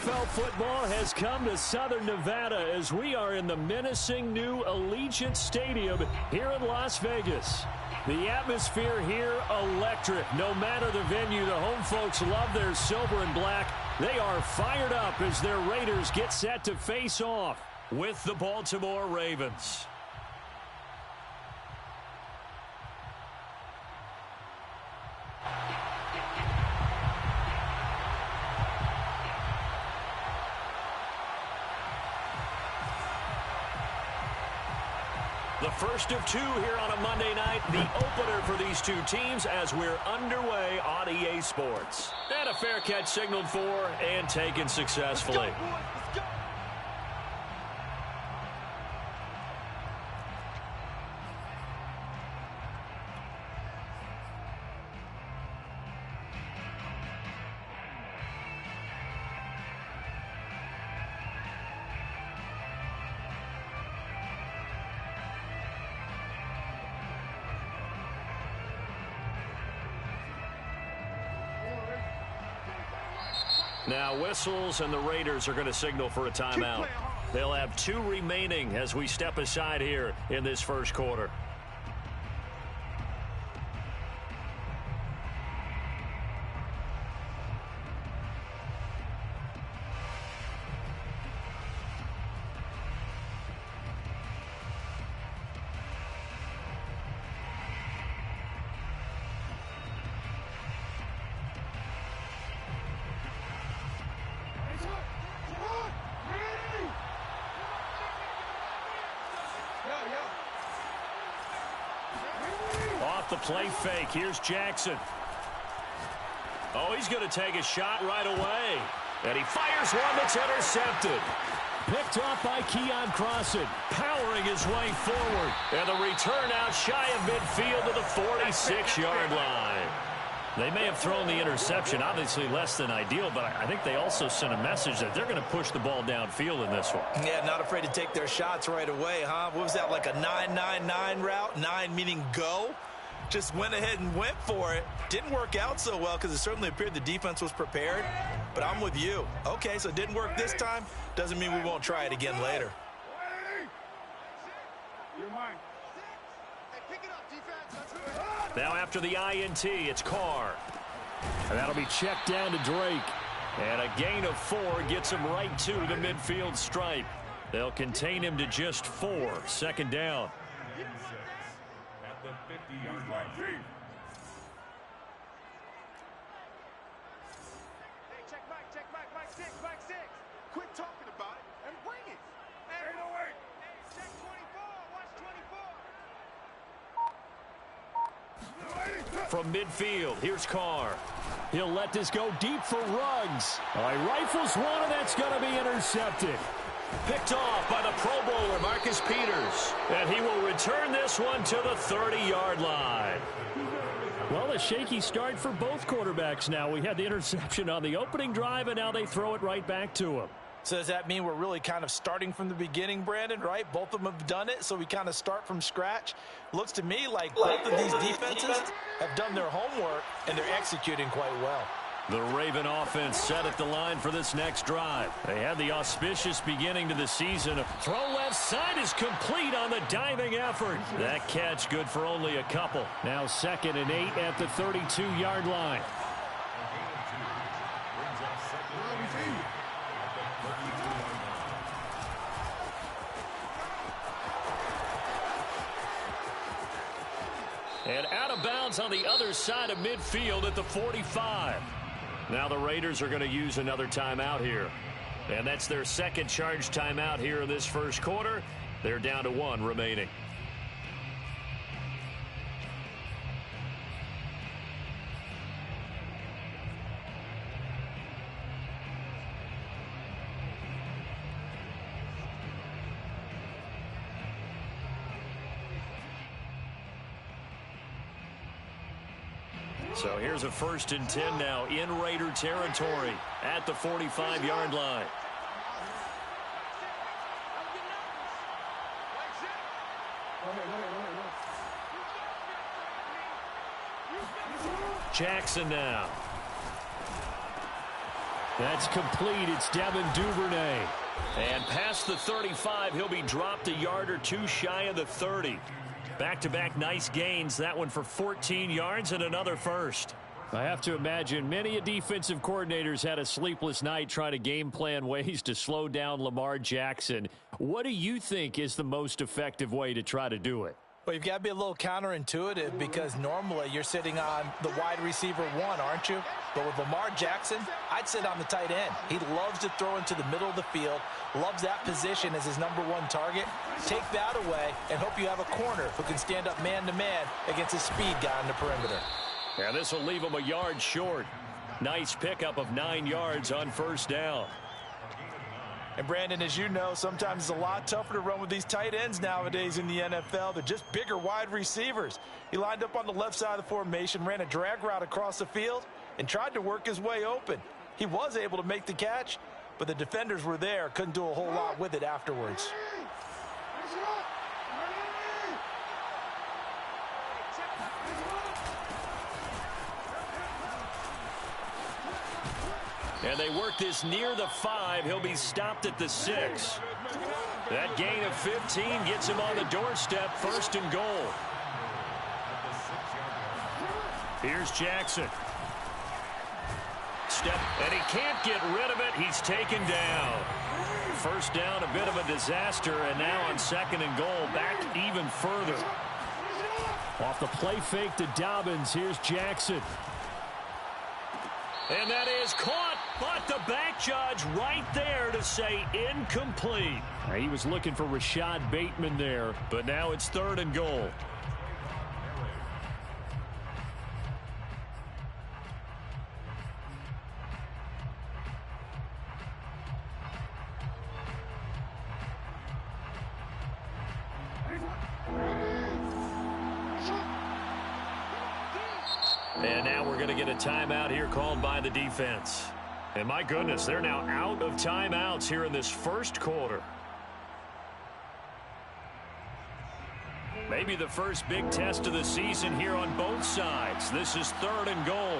NFL football has come to Southern Nevada as we are in the menacing new Allegiant Stadium here in Las Vegas. The atmosphere here, electric. No matter the venue, the home folks love their silver and black. They are fired up as their Raiders get set to face off with the Baltimore Ravens. The first of two here on a Monday night, the opener for these two teams as we're underway on EA Sports. And a fair catch signaled for and taken successfully. Let's go, boys. Let's go. Now whistles and the Raiders are going to signal for a timeout. They'll have two remaining as we step aside here in this first quarter. The play fake. Here's Jackson. Oh, he's going to take a shot right away. And he fires one that's intercepted. Picked off by Keon Crossan, powering his way forward. And the return out shy of midfield to the 46-yard line. They may have thrown the interception, obviously less than ideal, but I think they also sent a message that they're going to push the ball downfield in this one. Yeah, not afraid to take their shots right away, huh? What was that, like a 9-9-9 route? 9 meaning go? Just went ahead and went for it. Didn't work out so well because it certainly appeared the defense was prepared. But I'm with you. Okay, so it didn't work this time. Doesn't mean we won't try it again later. Now after the INT, it's Carr. And that'll be checked down to Drake. And a gain of 4 gets him right to the midfield stripe. They'll contain him to just 4. Second down. At the 50-yard line. Hey, check back, Mike 6. Quit talking about it and bring it. Hey, no way. Check 24, watch 24. From midfield, here's Carr. He'll let this go deep for Ruggs. All right, rifles one, and that's going to be intercepted. Picked off by the Pro Bowler, Marcus Peters. And he will return this one to the 30-yard line. Well, a shaky start for both quarterbacks now. We had the interception on the opening drive, and now they throw it right back to him. So does that mean we're really kind of starting from the beginning, Brandon, right? Both of them have done it, so we kind of start from scratch. Looks to me like both of these defenses have done their homework, and they're executing quite well. The Raven offense set at the line for this next drive. They had the auspicious beginning to the season. Throw left side is complete on the diving effort. That catch good for only a couple. Now 2nd and 8 at the 32-yard line. And out of bounds on the other side of midfield at the 45. Now the Raiders are going to use another timeout here. And that's their second charge timeout here in this first quarter. They're down to 1 remaining. So here's a 1st and 10 now in Raider territory at the 45-yard line. Jackson now. That's complete. It's Devin Duvernay. And past the 35, he'll be dropped a yard or two shy of the 30. Back-to-back nice gains. That one for 14 yards and another first. I have to imagine many defensive coordinators had a sleepless night trying to game plan ways to slow down Lamar Jackson. What do you think is the most effective way to try to do it? Well, you've got to be a little counterintuitive because normally you're sitting on the wide receiver one, aren't you? But with Lamar Jackson, I'd sit on the tight end. He loves to throw into the middle of the field, loves that position as his number one target. Take that away and hope you have a corner who can stand up man-to-man against a speed guy on the perimeter. And this will leave him a yard short. Nice pickup of 9 yards on first down. And, Brandon, as you know, sometimes it's a lot tougher to run with these tight ends nowadays in the NFL. They're just bigger wide receivers. He lined up on the left side of the formation, ran a drag route across the field, and tried to work his way open. He was able to make the catch, but the defenders were there, couldn't do a whole lot with it afterwards. And they work this near the 5. He'll be stopped at the 6. That gain of 15 gets him on the doorstep, first and goal. Here's Jackson. And he can't get rid of it. He's taken down. First down, a bit of a disaster, and now on second and goal, back even further. Off the play fake to Dobbins, here's Jackson. And that is caught, but the back judge right there to say incomplete. He was looking for Rashad Bateman there, but now it's third and goal. And now we're going to get a timeout here called by the defense. And my goodness, they're now out of timeouts here in this first quarter. Maybe the first big test of the season here on both sides. This is third and goal.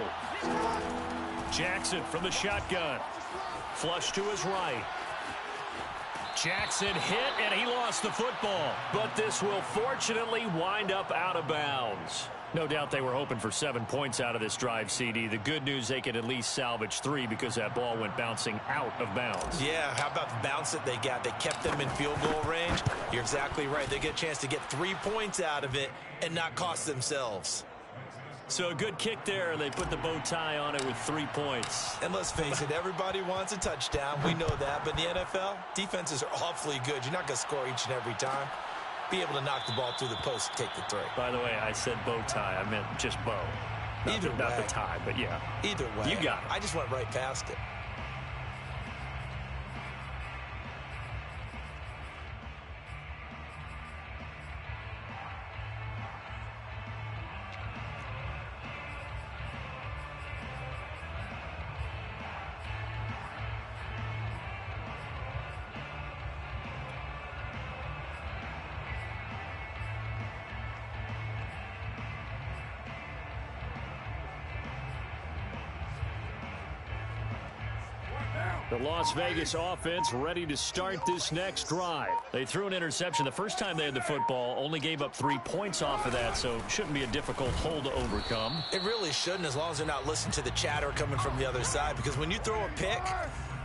Jackson from the shotgun. Flush to his right. Jackson hit, and he lost the football. But this will fortunately wind up out of bounds. No doubt they were hoping for 7 points out of this drive, CD. The good news, they could at least salvage 3 because that ball went bouncing out of bounds. Yeah, how about the bounce that they got? They kept them in field goal range. You're exactly right. They get a chance to get 3 points out of it and not cost themselves. So a good kick there. They put the bow tie on it with 3 points. And let's face it, everybody wants a touchdown. We know that. But in the NFL, defenses are awfully good. You're not going to score each and every time. Be able to knock the ball through the post and take the three. By the way, I said bow tie. I meant just bow. Not the tie, but yeah. Either way. You got it. I just went right past it. The Las Vegas offense ready to start this next drive. They threw an interception the first time they had the football, only gave up 3 points off of that, so shouldn't be a difficult hole to overcome. It really shouldn't, as long as they're not listening to the chatter coming from the other side, because when you throw a pick,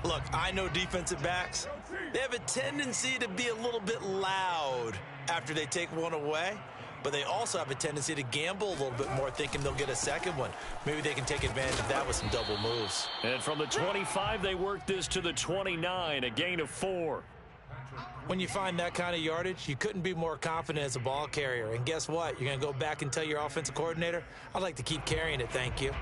look, I know defensive backs, they have a tendency to be a little bit loud after they take one away. But they also have a tendency to gamble a little bit more, thinking they'll get a second one. Maybe they can take advantage of that with some double moves. And from the 25, they work this to the 29, a gain of 4. When you find that kind of yardage, you couldn't be more confident as a ball carrier. And guess what? You're going to go back and tell your offensive coordinator, I'd like to keep carrying it, thank you.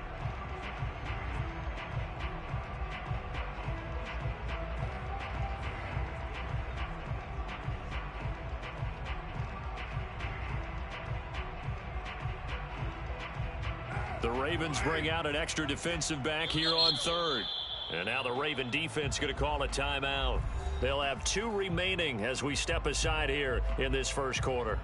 The Ravens bring out an extra defensive back here on third. And now the Raven defense going to call a timeout. They'll have 2 remaining as we step aside here in this first quarter.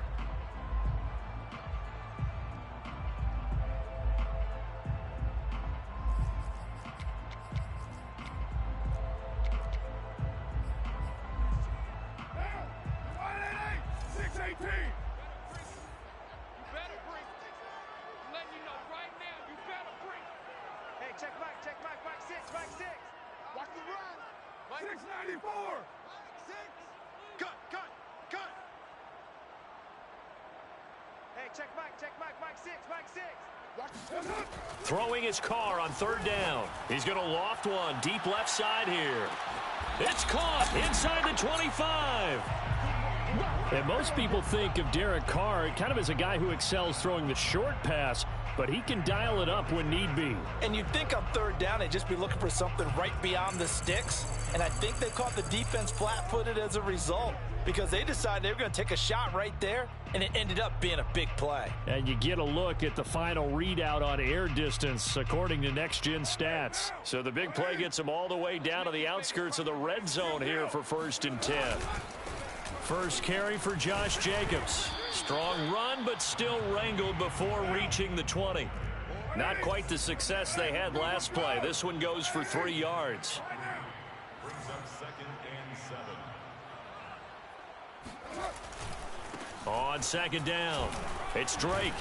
Watch the run. 694. Six. Cut. Hey, check Mike, Mike 6. Watch. Throwing his car on third down. He's going to loft one deep left side here. It's caught inside the 25. And most people think of Derek Carr kind of as a guy who excels throwing the short pass, but he can dial it up when need be. And you'd think on third down they'd just be looking for something right beyond the sticks. And I think they caught the defense flat-footed as a result because they decided they were going to take a shot right there, and it ended up being a big play. And you get a look at the final readout on air distance according to Next Gen Stats. So the big play gets them all the way down to the outskirts of the red zone here for 1st and 10. First carry for Josh Jacobs. Strong run, but still wrangled before reaching the 20. Not quite the success they had last play. This one goes for 3 yards. Brings up 2nd and 7. On 2nd down, it's Drake.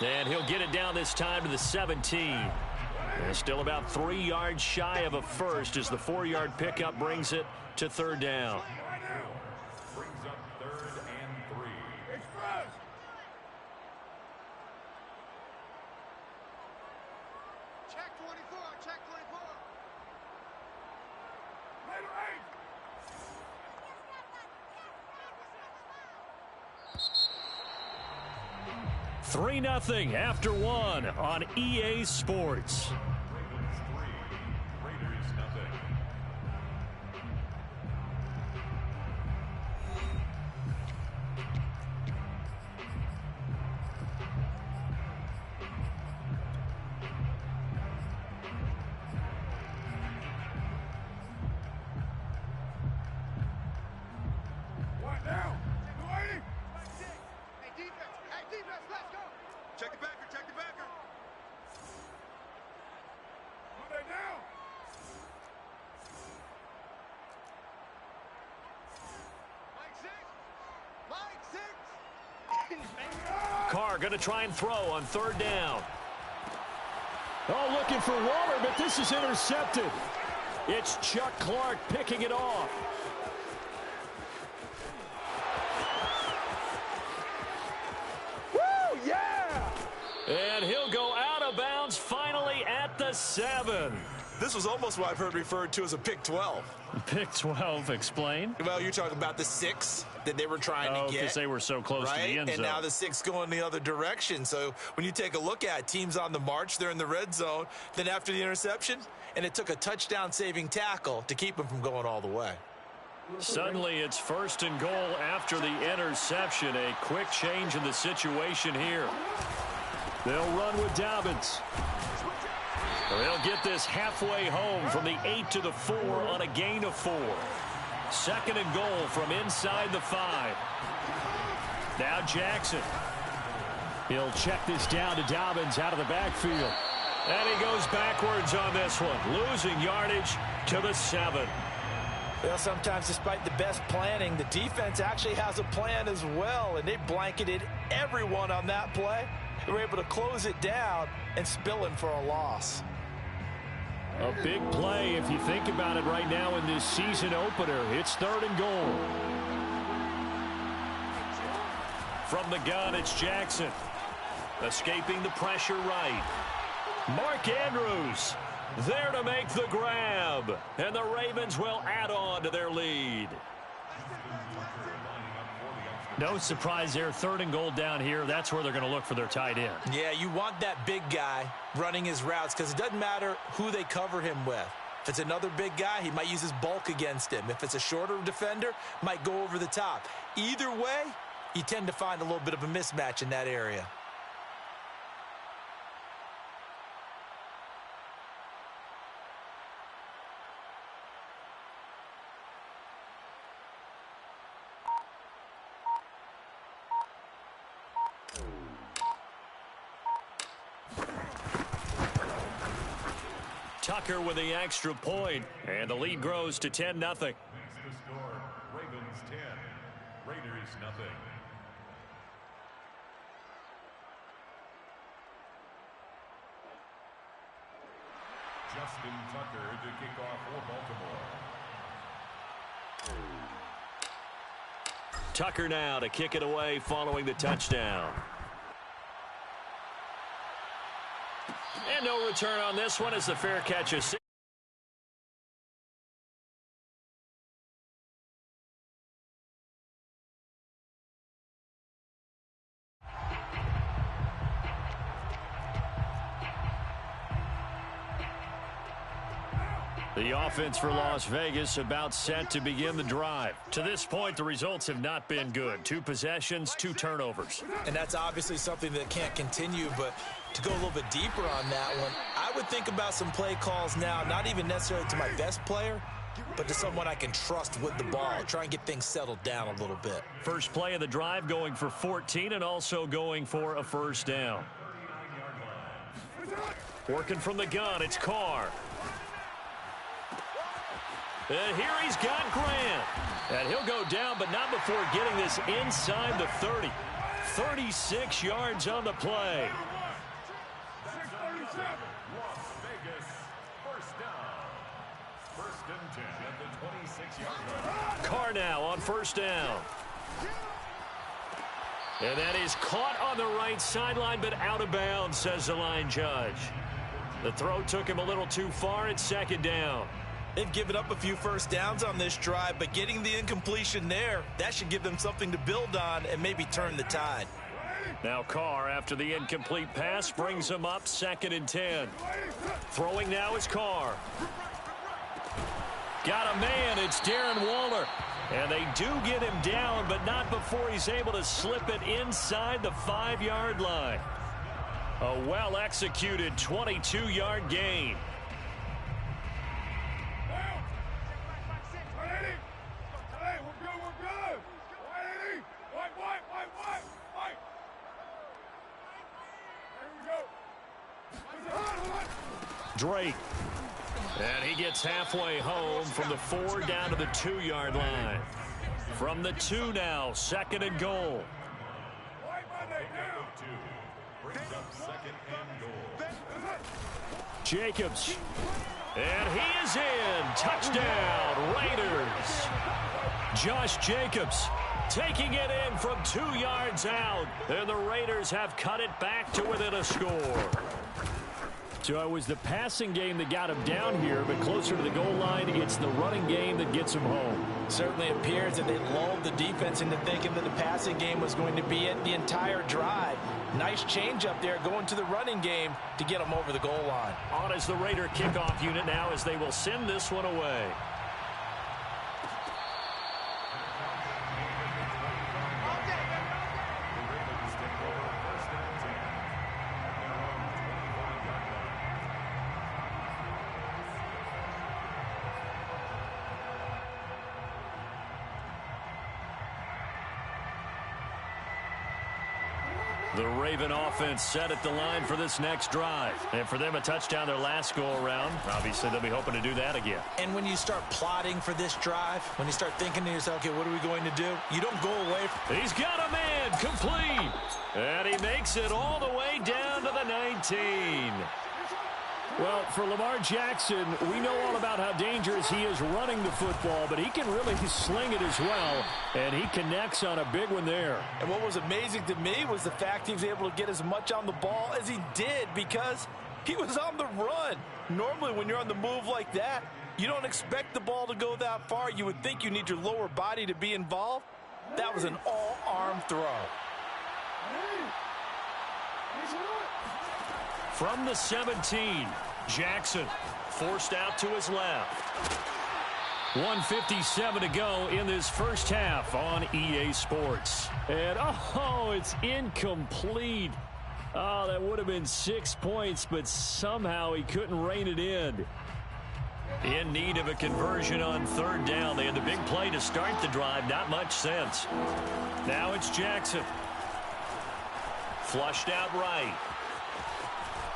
And he'll get it down this time to the 17. And still about 3 yards shy of a first as the 4-yard pickup brings it to 3rd down. Brings up 3rd and 3. Express. Check 24. Later 3-0 after 1 on EA Sports. Ravens 3, Raiders 0. What now? 280. Hey, defense, let's go. Check the backer. Monday down. Mike 6. Carr going to try and throw on 3rd down. Oh, looking for Waller, but this is intercepted. It's Chuck Clark picking it off. Woo, yeah! And he'll go out of bounds finally at the 7. This was almost what I've heard referred to as a pick 12. Pick 12, explain. Well, you're talking about the 6 that they were trying to get. Because they were so close to the end zone. And now the 6 going the other direction. So when you take a look at teams on the march, they're in the red zone. Then after the interception, and it took a touchdown-saving tackle to keep them from going all the way. Suddenly it's 1st and goal after the interception. A quick change in the situation here. They'll run with Dobbins. They'll get this halfway home from the 8 to the 4 on a gain of 4. 2nd and goal from inside the 5. Now Jackson. He'll check this down to Dobbins out of the backfield. And he goes backwards on this one, losing yardage to the 7. Well, sometimes despite the best planning, the defense actually has a plan as well, and they blanketed everyone on that play. They were able to close it down and spill him for a loss. A big play if you think about it right now in this season opener. It's 3rd and goal. From the gun, it's Jackson. Escaping the pressure right. Mark Andrews there to make the grab. And the Ravens will add on to their lead. No surprise there. 3rd and goal down here. That's where they're going to look for their tight end. Yeah, you want that big guy running his routes because it doesn't matter who they cover him with. If it's another big guy, he might use his bulk against him. If it's a shorter defender, might go over the top. Either way, you tend to find a little bit of a mismatch in that area. Tucker with the extra point, and the lead grows to 10-0. Makes the score Ravens 10, Raiders 0. Justin Tucker to kick off for Baltimore. Tucker now to kick it away following the touchdown. And no return on this one as the fair catch is. The offense for Las Vegas about set to begin the drive. To this point, the results have not been good. 2 possessions, 2 turnovers. And that's obviously something that can't continue, but to go a little bit deeper on that one, I would think about some play calls now, not even necessarily to my best player, but to someone I can trust with the ball. Try and get things settled down a little bit. First play of the drive going for 14 and also going for a first down. Working from the gun, it's Carr. And here he's got Grant. And he'll go down, but not before getting this inside the 30. 36 yards on the play. Las Vegas, first down. First and 10 at the 26-yard line. Carr now on first down. And that is caught on the right sideline, but out of bounds, says the line judge. The throw took him a little too far. It's second down. They've given up a few first downs on this drive, but getting the incompletion there, that should give them something to build on and maybe turn the tide. Now Carr, after the incomplete pass, brings him up second and 10. Throwing now is Carr. Got a man. It's Darren Waller. And they do get him down, but not before he's able to slip it inside the 5-yard line. A well-executed 22-yard gain. Drake. And he gets halfway home from the 4 down to the 2-yard line. From the 2 now, second and goal. Jacobs. And he is in. Touchdown, Raiders. Josh Jacobs taking it in from 2 yards out. And the Raiders have cut it back to within a score. So it was the passing game that got him down here, but closer to the goal line, it's the running game that gets him home. Certainly appears that they lulled the defense into thinking that the passing game was going to be it the entire drive. Nice change up there going to the running game to get them over the goal line. On as the Raider kickoff unit now as they will send this one away. The Raven offense set at the line for this next drive. And for them, a touchdown their last go-around. Obviously, they'll be hoping to do that again. And when you start plotting for this drive, when you start thinking to yourself, okay, what are we going to do? You don't go away. He's got a man, complete. And he makes it all the way down to the 19. Well, for Lamar Jackson, we know all about how dangerous he is running the football, but he can really sling it as well, and he connects on a big one there. And what was amazing to me was the fact he was able to get as much on the ball as he did because he was on the run. Normally, when you're on the move like that, you don't expect the ball to go that far. You would think you need your lower body to be involved. That was an all-arm throw. From the 17, Jackson forced out to his left. 1:57 to go in this first half on EA Sports. And, oh, it's incomplete. Oh, that would have been 6 points, but somehow he couldn't rein it in. In need of a conversion on third down. They had the big play to start the drive. Not much sense. Now it's Jackson. Flushed out right.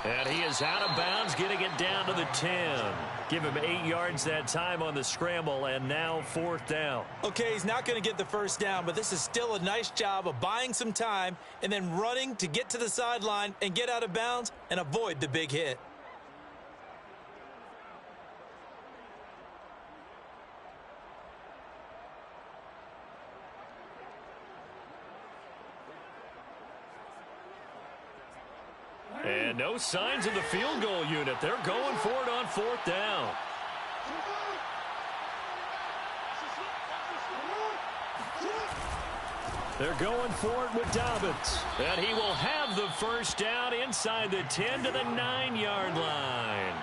And he is out of bounds, getting it down to the 10. Give him 8 yards that time on the scramble, and now fourth down. Okay, he's not going to get the first down, but this is still a nice job of buying some time and then running to get to the sideline and get out of bounds and avoid the big hit. And no signs of the field goal unit. They're going for it on fourth down. They're going for it with Dobbins. And he will have the first down inside the 10 to the 9-yard line.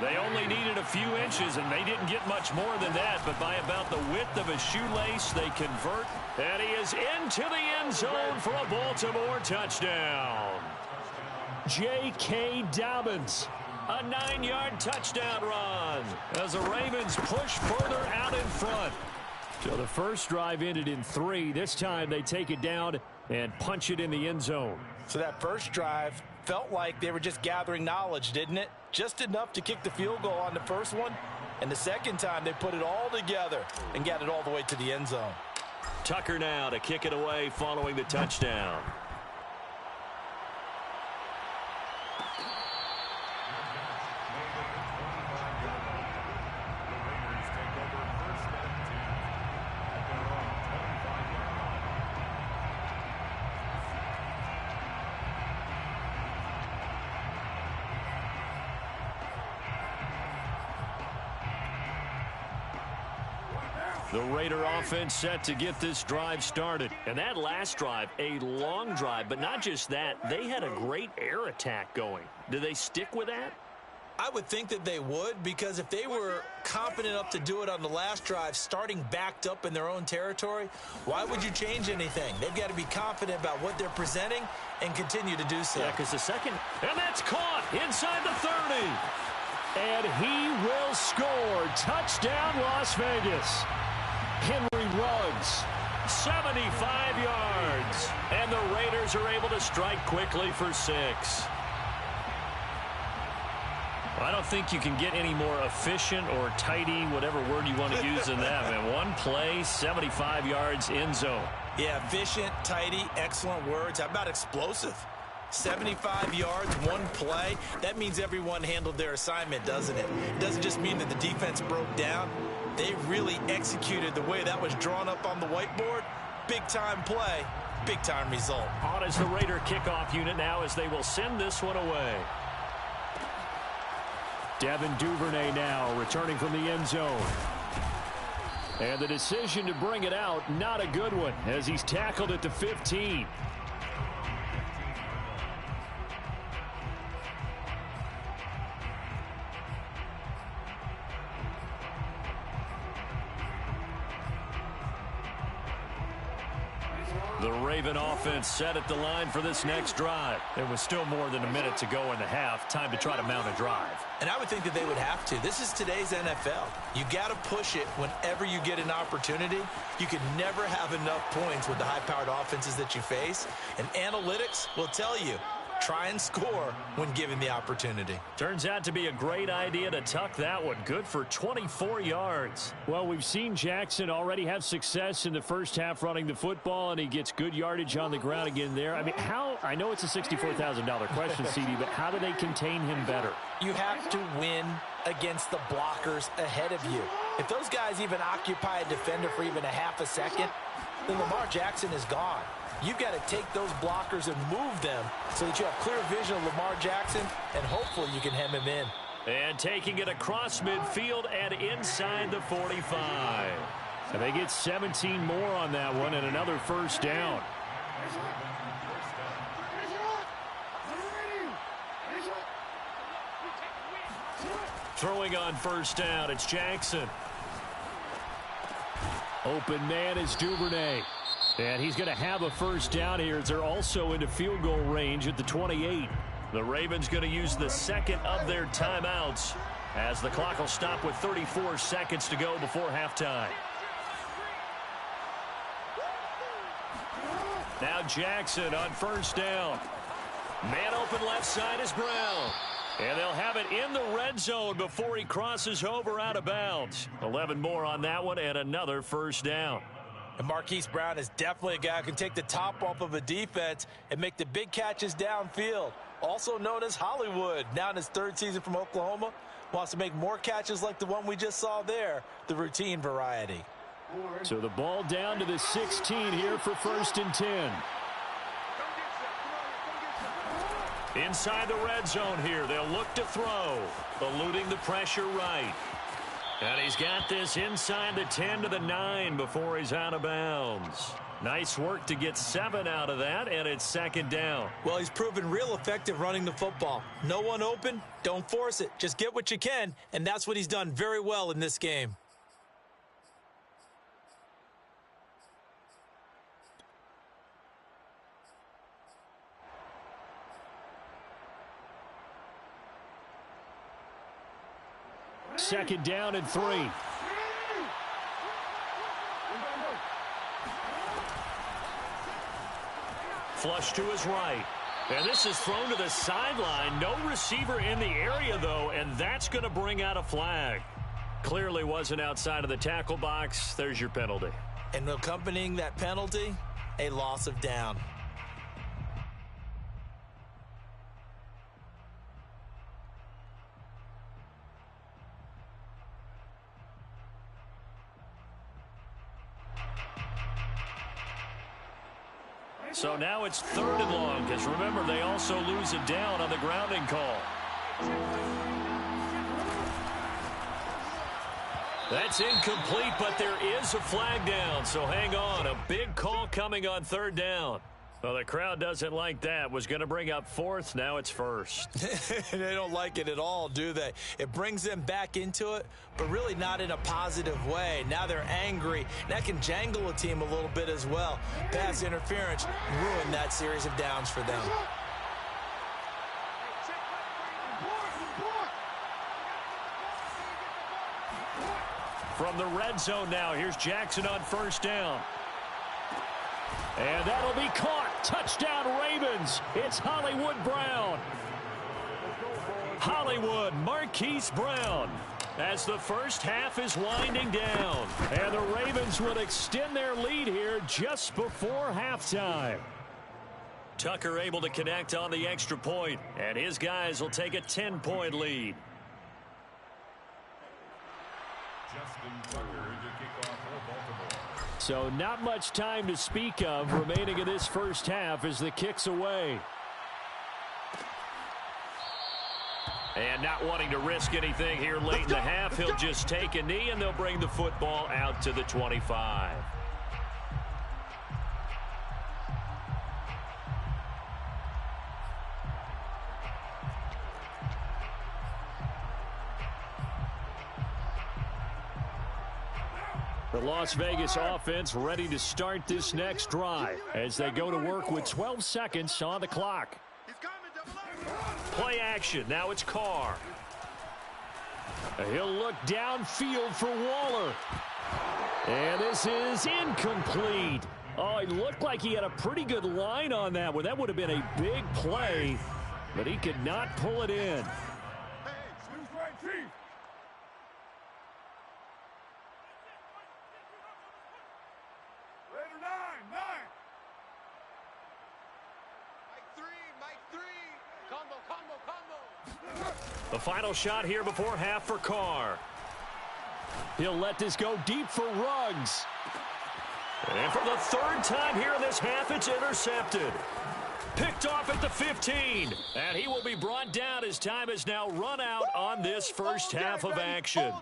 They only needed a few inches, and they didn't get much more than that. But by about the width of a shoelace, they convert. And he is into the end zone for a Baltimore touchdown. J.K. Dobbins, a 9-yard touchdown run as the Ravens push further out in front. So the first drive ended in 3. This time they take it down and punch it in the end zone. So that first drive felt like they were just gathering knowledge, didn't it? Just enough to kick the field goal on the first one. And the second time they put it all together and got it all the way to the end zone. Tucker now to kick it away following the touchdown. The Raider offense set to get this drive started. And that last drive, a long drive, but not just that, they had a great air attack going. Do they stick with that? I would think that they would, because if they were confident enough to do it on the last drive, starting backed up in their own territory, why would you change anything? They've got to be confident about what they're presenting and continue to do so. Yeah, because the second, and that's caught inside the 30. And he will score. Touchdown, Las Vegas. Henry Ruggs, 75 yards. And the Raiders are able to strike quickly for 6. I don't think you can get any more efficient or tidy, whatever word you want to use in that, man. One play, 75 yards, end zone. Yeah, efficient, tidy, excellent words. How about explosive? 75 yards, one play. That means everyone handled their assignment, doesn't it? It doesn't just mean that the defense broke down. They really executed the way that was drawn up on the whiteboard. Big-time play, big-time result. On is the Raider kickoff unit now as they will send this one away. Devin Duvernay now returning from the end zone. And the decision to bring it out, not a good one, as he's tackled at the 15. The Raven offense set at the line for this next drive. There was still more than a minute to go in the half. Time to try to mount a drive. And I would think that they would have to. This is today's NFL. You got to push it whenever you get an opportunity. You can never have enough points with the high-powered offenses that you face. And analytics will tell you, try and score when given the opportunity. Turns out to be a great idea to tuck that one. Good for 24 yards. Well, we've seen Jackson already have success in the first half running the football, and he gets good yardage on the ground again there. I mean, I know it's a $64,000 question, CD, but how do they contain him better? You have to win against the blockers ahead of you. If those guys even occupy a defender for even a half a second, then Lamar Jackson is gone. You've got to take those blockers and move them so that you have clear vision of Lamar Jackson, and hopefully you can hem him in. And taking it across midfield and inside the 45. So they get 17 more on that one and another first down. Throwing on first down, it's Jackson. Open man is Duvernay. And he's going to have a first down here as they're also into field goal range at the 28. The Ravens going to use the second of their timeouts as the clock will stop with 34 seconds to go before halftime. Now Jackson on first down. Man open left side is Brown. And they'll have it in the red zone before he crosses over out of bounds. 11 more on that one and another first down. And Marquise Brown is definitely a guy who can take the top off of a defense and make the big catches downfield. Also known as Hollywood, now in his third season from Oklahoma, wants to make more catches like the one we just saw there, the routine variety. So the ball down to the 16 here for 1st and 10. Inside the red zone here, they'll look to throw, eluding the pressure right. And he's got this inside the 10 to the 9 before he's out of bounds. Nice work to get 7 out of that, and it's second down. Well, he's proven real effective running the football. No one open, don't force it. Just get what you can, and that's what he's done very well in this game. Second down and 3. Flush to his right. And this is thrown to the sideline. No receiver in the area, though, and that's going to bring out a flag. Clearly wasn't outside of the tackle box. There's your penalty. And accompanying that penalty, a loss of down. So now it's 3rd and long, because remember, they also lose it down on the grounding call. That's incomplete, but there is a flag down, so hang on. A big call coming on 3rd down. Well, the crowd doesn't like that. Was going to bring up 4th. Now it's 1st. They don't like it at all, do they? It brings them back into it, but really not in a positive way. Now they're angry. That can jangle a team a little bit as well. Pass interference ruined that series of downs for them. From the red zone now, here's Jackson on 1st down. And that'll be caught. Touchdown, Ravens. It's Hollywood Brown. Hollywood, Marquise Brown. As the first half is winding down. And the Ravens will extend their lead here just before halftime. Tucker able to connect on the extra point. And his guys will take a 10-point lead. Justin Tucker to kick off for Baltimore. So not much time to speak of remaining in this first half as the kick's away. And not wanting to risk anything here late in the half, he'll just take a knee and they'll bring the football out to the 25. The Las Vegas offense ready to start this next drive as they go to work with 12 seconds on the clock. Play action. Now it's Carr. He'll look downfield for Waller. And this is incomplete. Oh, it looked like he had a pretty good line on that one. That would have been a big play, but he could not pull it in. The final shot here before half for Carr. He'll let this go deep for Ruggs. And for the 3rd time here in this half, it's intercepted. Picked off at the 15. And he will be brought down as time has now run out on this first half of action.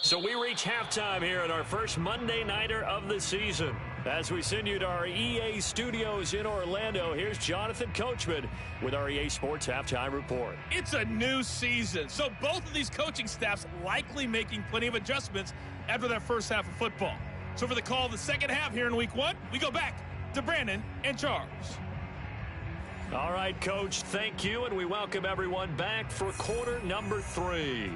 So we reach halftime here at our first Monday Nighter of the season. As we send you to our EA studios in Orlando, here's Jonathan Coachman with our EA Sports Halftime Report. It's a new season, so both of these coaching staffs likely making plenty of adjustments after their first half of football. So for the call of the second half here in Week 1, we go back to Brandon and Charles. All right, Coach, thank you, and we welcome everyone back for quarter number 3.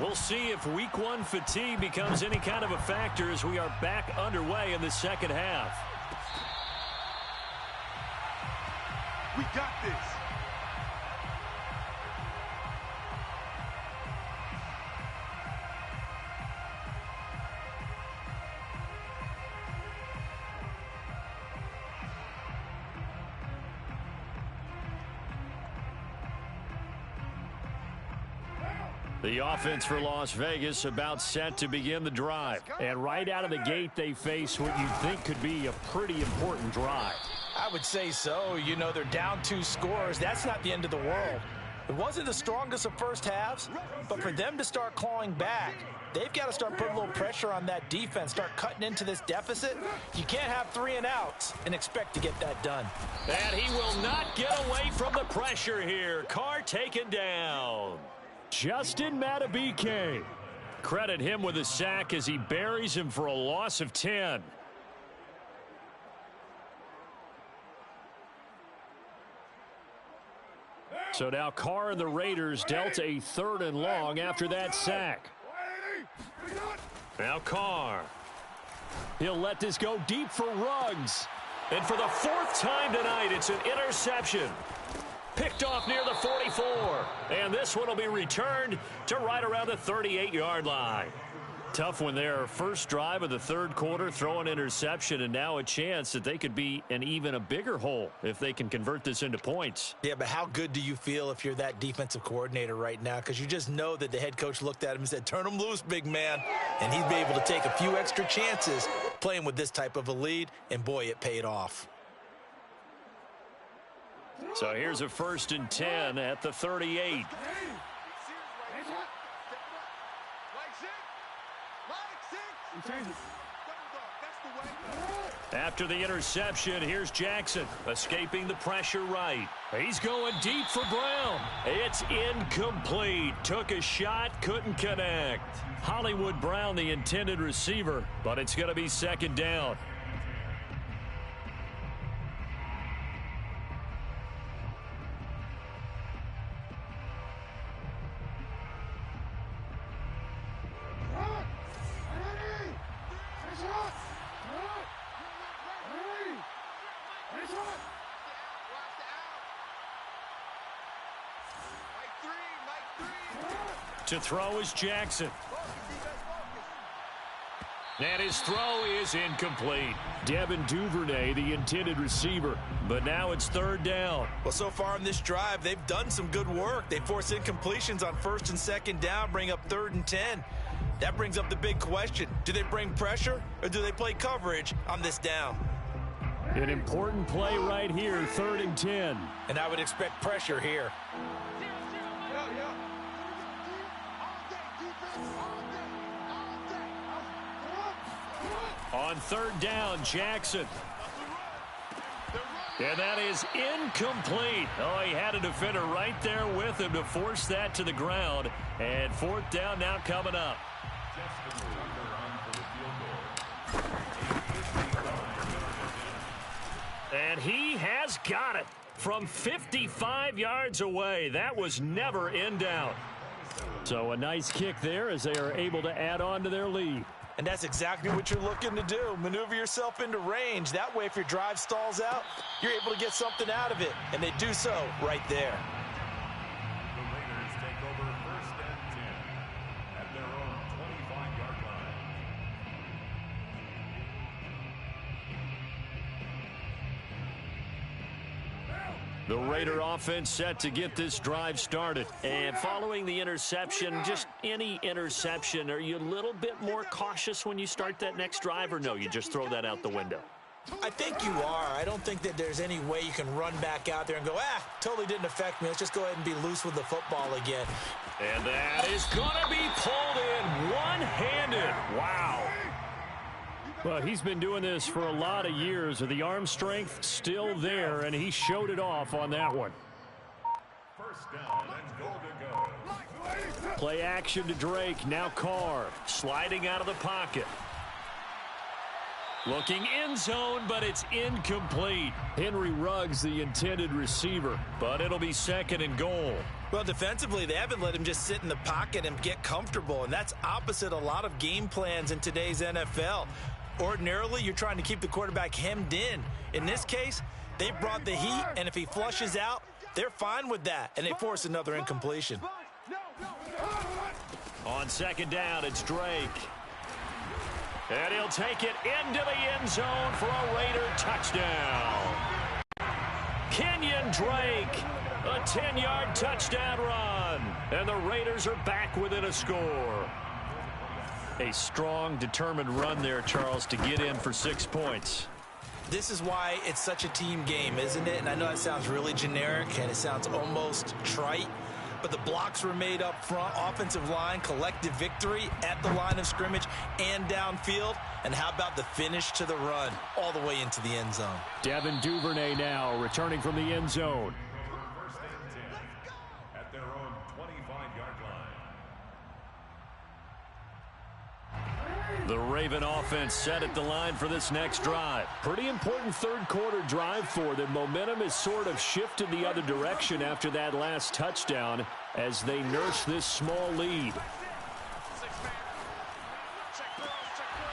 We'll see if Week 1 fatigue becomes any kind of a factor as we are back underway in the second half. We got this. The offense for Las Vegas about set to begin the drive. And right out of the gate, they face what you'd think could be a pretty important drive. I would say so. You know, they're down 2 scores. That's not the end of the world. It wasn't the strongest of first halves, but for them to start clawing back, they've got to start putting a little pressure on that defense, start cutting into this deficit. You can't have 3 and outs and expect to get that done. And he will not get away from the pressure here. Carr taken down. Justin Madubuike. Credit him with a sack as he buries him for a loss of 10. So now Carr and the Raiders dealt a 3rd and long after that sack. Now Carr. He'll let this go deep for Ruggs. And for the 4th time tonight, it's an interception. Picked off near the 44. And this one will be returned to right around the 38-yard line. Tough when their first drive of the 3rd quarter, throw an interception, and now a chance that they could be in even a bigger hole if they can convert this into points. Yeah, but how good do you feel if you're that defensive coordinator right now? Because you just know that the head coach looked at him and said, turn him loose, big man. And he'd be able to take a few extra chances playing with this type of a lead, and boy, it paid off. So here's a 1st and 10 at the 38. After the interception, here's Jackson escaping the pressure right. He's going deep for Brown. It's incomplete. Took a shot, couldn't connect. Hollywood Brown, the intended receiver, but it's going to be 2nd down. To throw is Jackson. And his throw is incomplete. Devin Duvernay, the intended receiver. But now it's 3rd down. Well, so far in this drive, they've done some good work. They force incompletions on 1st and 2nd down, bring up 3rd and 10. That brings up the big question. Do they bring pressure or do they play coverage on this down? An important play right here, 3rd and 10. And I would expect pressure here. On 3rd down, Jackson. And that is incomplete. Oh, he had a defender right there with him to force that to the ground. And 4th down now coming up. And he has got it from 55 yards away. That was never in doubt. So a nice kick there as they are able to add on to their lead. And that's exactly what you're looking to do. Maneuver yourself into range. That way, if your drive stalls out, you're able to get something out of it. And they do so right there. The Raiders take over 1st and 10 at their own 25-yard line. The Raider offense set to get this drive started. And following the interception, just any interception, are you a little bit more cautious when you start that next drive, or no, you just throw that out the window? I think you are. I don't think that there's any way you can run back out there and go, totally didn't affect me. Let's just go ahead and be loose with the football again. And that is going to be pulled in one-handed. Wow. Well, he's been doing this for a lot of years. The arm strength still there, and he showed it off on that one. 1st down and goal to go. Play action to Drake. Now Carr sliding out of the pocket. Looking end zone, but it's incomplete. Henry Ruggs, the intended receiver, but it'll be 2nd and goal. Well, defensively, they haven't let him just sit in the pocket and get comfortable, and that's opposite a lot of game plans in today's NFL. Ordinarily, you're trying to keep the quarterback hemmed in. In this case, they brought the heat, and if he flushes out, they're fine with that, and they force another incompletion. On 2nd down, it's Drake. And he'll take it into the end zone for a Raider touchdown. Kenyon Drake, a 10-yard touchdown run. And the Raiders are back within a score. A strong, determined run there, Charles, to get in for 6 points. This is why it's such a team game, isn't it? And I know that sounds really generic and it sounds almost trite, but the blocks were made up front, offensive line, collective victory at the line of scrimmage and downfield. And how about the finish to the run all the way into the end zone? Devin Duvernay now returning from the end zone. First and 10 at their own 25-yard line. The Raven offense set at the line for this next drive. Pretty important third-quarter drive for them. Momentum has sort of shifted the other direction after that last touchdown as they nurse this small lead.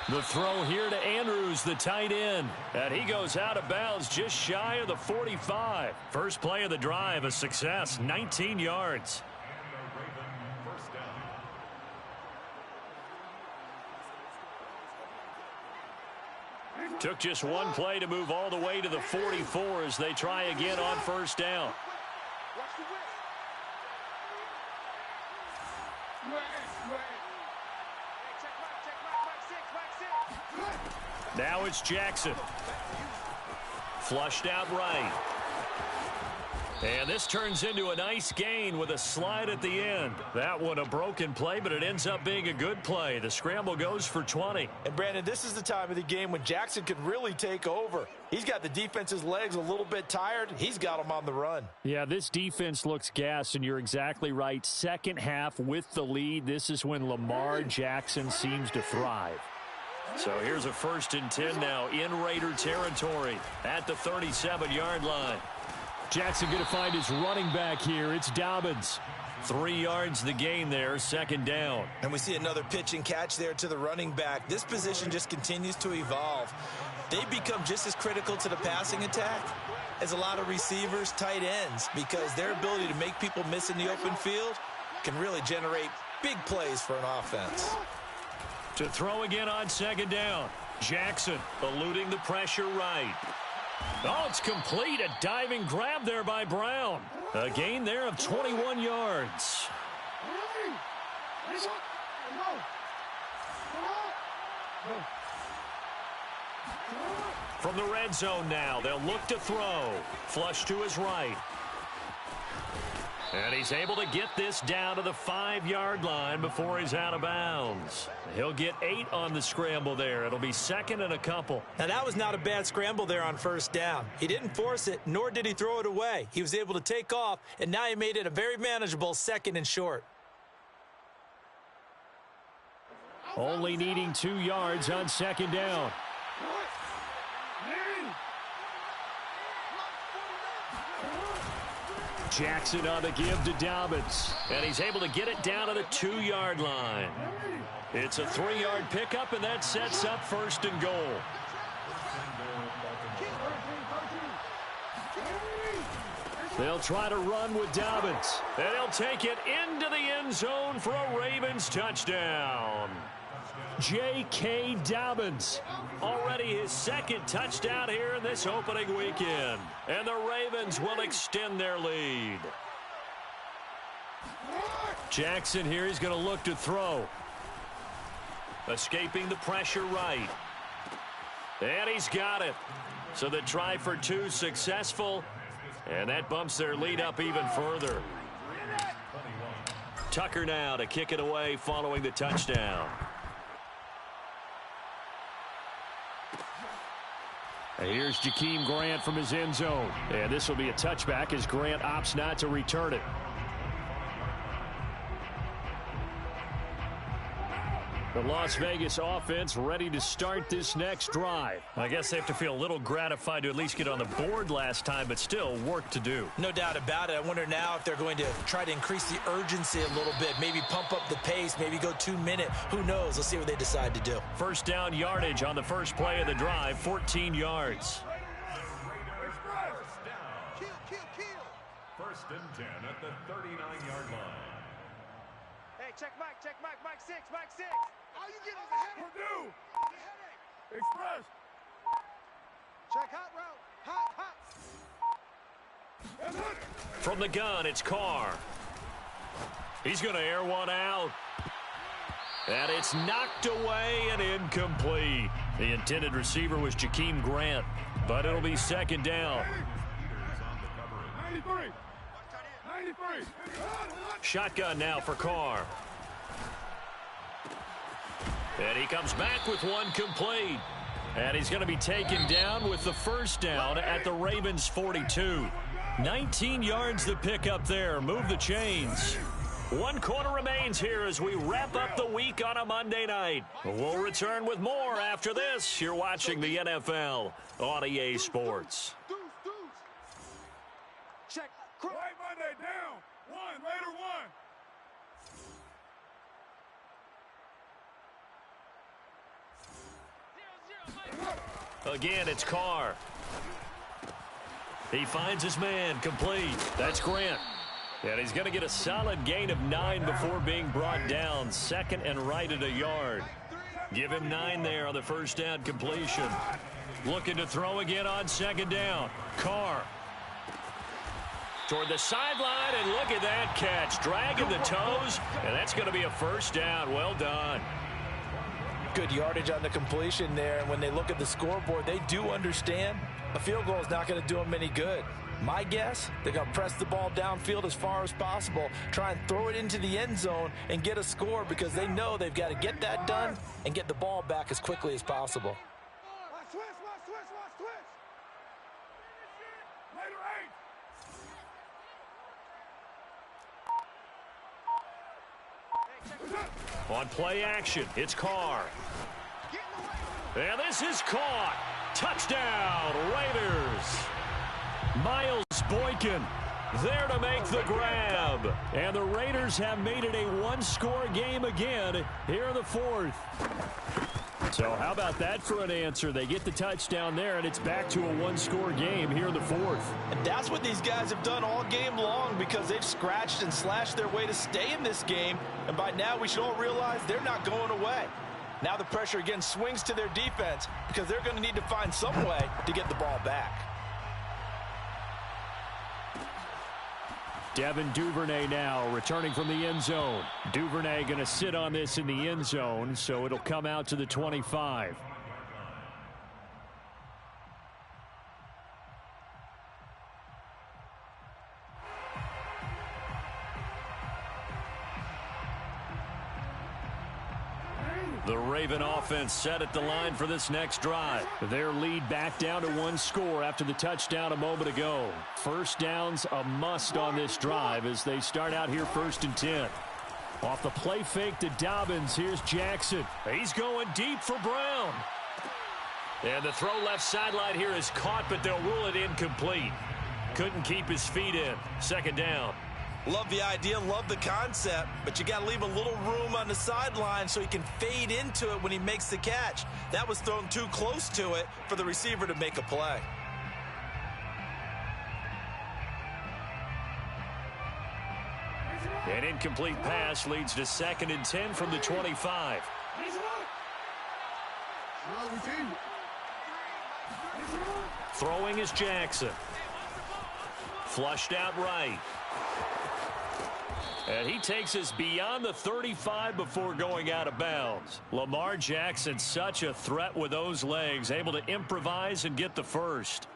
The throw here to Andrews, the tight end. And he goes out of bounds just shy of the 45. First play of the drive, a success, 19 yards. Took just one play to move all the way to the 44 as they try again on first down. Now it's Jackson. Flushed out right. And this turns into a nice gain with a slide at the end. That one a broken play, but it ends up being a good play. The scramble goes for 20. And Brandon, this is the time of the game when Jackson can really take over. He's got the defense's legs a little bit tired. He's got them on the run. Yeah, this defense looks gassed, and you're exactly right. Second half with the lead, this is when Lamar Jackson seems to thrive. So here's a 1st and 10 now in Raider territory at the 37-yard line. Jackson going to find his running back here. It's Dobbins. 3 yards the gain there, second down. And we see another pitch and catch there to the running back. This position just continues to evolve. They become just as critical to the passing attack as a lot of receivers, tight ends, because their ability to make people miss in the open field can really generate big plays for an offense. To throw again on second down. Jackson eluding the pressure right. Oh, it's complete. A diving grab there by Brown. A gain there of 21 yards. From the red zone now, they'll look to throw. Flush to his right. And he's able to get this down to the 5-yard line before he's out of bounds. He'll get 8 on the scramble there. It'll be 2nd and a couple. Now, that was not a bad scramble there on first down. He didn't force it, nor did he throw it away. He was able to take off, and now he made it a very manageable 2nd and short. Only needing 2 yards on second down. Jackson on the give to Dobbins. And he's able to get it down to the 2-yard line. It's a 3-yard pickup, and that sets up 1st and goal. They'll try to run with Dobbins. And he'll take it into the end zone for a Ravens touchdown. J.K. Dobbins, already his 2nd touchdown here in this opening weekend. And the Ravens will extend their lead. Jackson here, he's going to look to throw. Escaping the pressure right. And he's got it. So the try for 2 successful. And that bumps their lead up even further. Tucker now to kick it away following the touchdown. Here's Jakeem Grant from his end zone. And this will be a touchback as Grant opts not to return it. The Las Vegas offense ready to start this next drive. I guess they have to feel a little gratified to at least get on the board last time, but still work to do. No doubt about it. I wonder now if they're going to try to increase the urgency a little bit, maybe pump up the pace, maybe go 2-minute. Who knows? Let's see what they decide to do. First down yardage on the first play of the drive, 14 yards. First and 10 at the 39-yard line. Hey, check Mike, Mike 6, Mike 6. All you get is a headache. Purdue. Express. Check hot route, hot. From the gun, it's Carr. He's going to air one out. And it's knocked away and incomplete. The intended receiver was Jakeem Grant, but it'll be second down. 93. Shotgun now for Carr. And he comes back with one complete. And he's going to be taken down with the first down at the Ravens 42. 19 yards to pick up there. Move the chains. 1 quarter remains here as we wrap up the week on a Monday night. We'll return with more after this. You're watching the NFL on EA Sports. Check. Right Monday down. One, later one. Again, it's Carr. He finds his man, complete. That's Grant. And he's going to get a solid gain of 9 before being brought down. Second and right at a yard. Give him 9 there on the first down completion. Looking to throw again on second down. Carr. Toward the sideline, and look at that catch. Dragging the toes, and that's going to be a first down. Well done. Good yardage on the completion there. And when they look at the scoreboard, they do understand a field goal is not going to do them any good. My guess, they're going to press the ball downfield as far as possible, try and throw it into the end zone and get a score because they know they've got to get that done and get the ball back as quickly as possible. Watch twist. Later 8. On play action, it's Carr. And this is caught. Touchdown, Raiders. Miles Boykin there to make the grab. And the Raiders have made it a one-score game again here in the fourth. So how about that for an answer? They get the touchdown there, and it's back to a one-score game here in the fourth. And that's what these guys have done all game long because they've scratched and slashed their way to stay in this game. And by now we should all realize they're not going away. Now the pressure again swings to their defense because they're going to need to find some way to get the ball back. Devin Duvernay now returning from the end zone. Duvernay going to sit on this in the end zone, so it'll come out to the 25. The Raven offense set at the line for this next drive. Their lead back down to one score after the touchdown a moment ago. First down's a must on this drive as they start out here 1st and 10. Off the play fake to Dobbins, here's Jackson. He's going deep for Brown. And the throw left sideline here is caught, but they'll rule it incomplete. Couldn't keep his feet in. Second down. Love the idea, love the concept, but you got to leave a little room on the sideline so he can fade into it when he makes the catch. That was thrown too close to it for the receiver to make a play. An incomplete pass leads to 2nd and 10 from the 25. Throwing is Jackson. Flushed out right. And he takes us beyond the 35 before going out of bounds. Lamar Jackson, such a threat with those legs, able to improvise and get the first.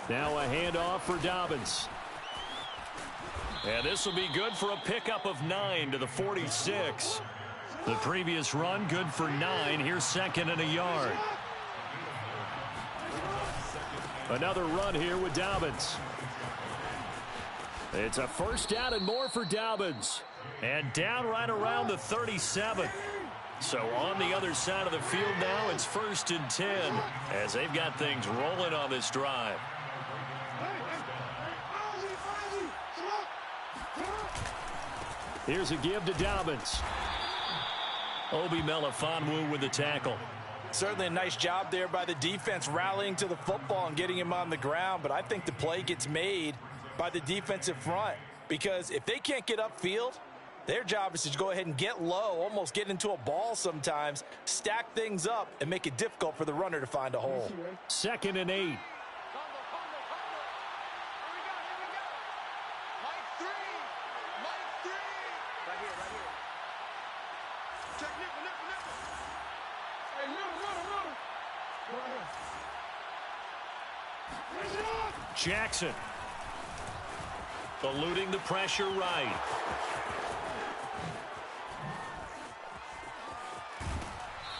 Now a handoff for Dobbins. And this will be good for a pickup of 9 to the 46. The previous run good for 9. Here's 2nd and a yard. Another run here with Dobbins. It's a first down and more for Dobbins. And down right around the 37. So on the other side of the field now, it's 1st and 10 as they've got things rolling on this drive. Here's a give to Dobbins. Obi Melifonwu with the tackle. Certainly a nice job there by the defense rallying to the football and getting him on the ground, but I think the play gets made by the defensive front because if they can't get upfield, their job is to go ahead and get low, almost get into a ball sometimes, stack things up, and make it difficult for the runner to find a hole. 2nd and 8. Jackson eluding the pressure right.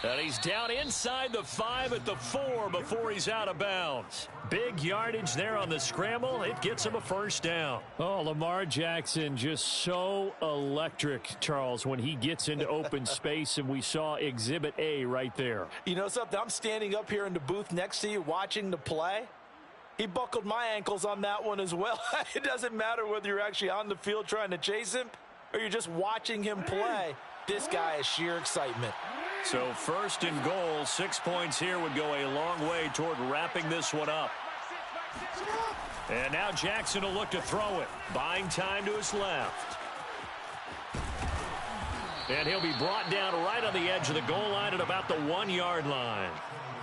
And he's down inside the 5 at the 4 before he's out of bounds. Big yardage there on the scramble. It gets him a first down. Oh, Lamar Jackson just so electric, Charles, when he gets into open space, and we saw Exhibit A right there. You know something? I'm standing up here in the booth next to you watching the play. He buckled my ankles on that one as well. It doesn't matter whether you're actually on the field trying to chase him or you're just watching him play. This guy is sheer excitement. So 1st and goal, 6 points here would go a long way toward wrapping this one up. And now Jackson will look to throw it. Buying time to his left. And he'll be brought down right on the edge of the goal line at about the 1-yard line.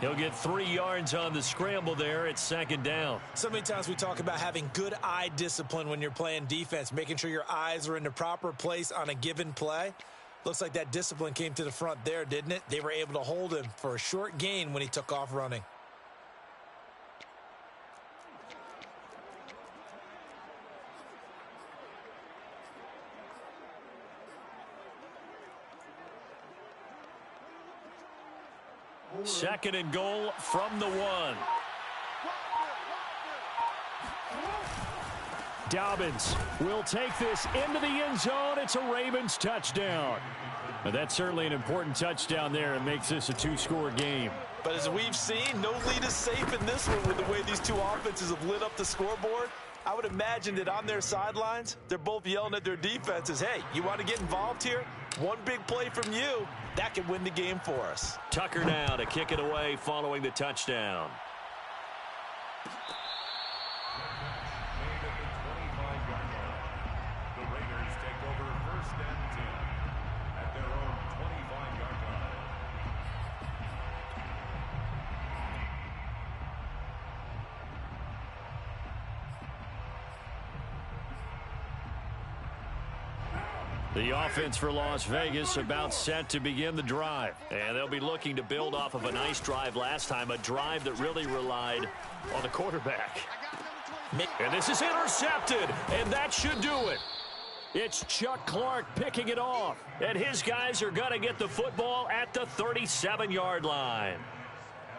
He'll get 3 yards on the scramble there at 2nd down. So many times we talk about having good eye discipline when you're playing defense, making sure your eyes are in the proper place on a given play. Looks like that discipline came to the front there, didn't it? They were able to hold him for a short gain when he took off running. Second and goal from the 1. Dobbins will take this into the end zone. It's a Ravens touchdown. But that's certainly an important touchdown there. It makes this a 2-score game. But as we've seen, no lead is safe in this one with the way these two offenses have lit up the scoreboard. I would imagine that on their sidelines, they're both yelling at their defenses, hey, you want to get involved here? One big play from you, that could win the game for us. Tucker now to kick it away following the touchdown. The Raiders take over 1st and 10 at their own 25-yard line. The offense for Las Vegas about set to begin the drive. And they'll be looking to build off of a nice drive last time, a drive that really relied on the quarterback. And this is intercepted, and that should do it. It's Chuck Clark picking it off, and his guys are going to get the football at the 37-yard line.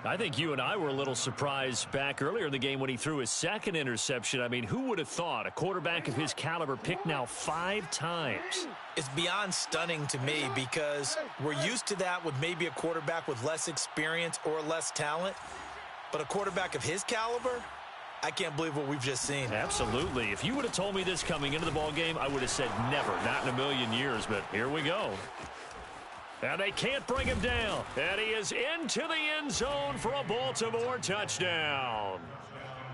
I think you and I were a little surprised back earlier in the game when he threw his 2nd interception. I mean, who would have thought a quarterback of his caliber picked now 5 times? It's beyond stunning to me because we're used to that with maybe a quarterback with less experience or less talent. But a quarterback of his caliber, I can't believe what we've just seen. Absolutely. If you would have told me this coming into the ball game, I would have said never, not in a million years. But here we go. And they can't bring him down. And he is into the end zone for a Baltimore touchdown.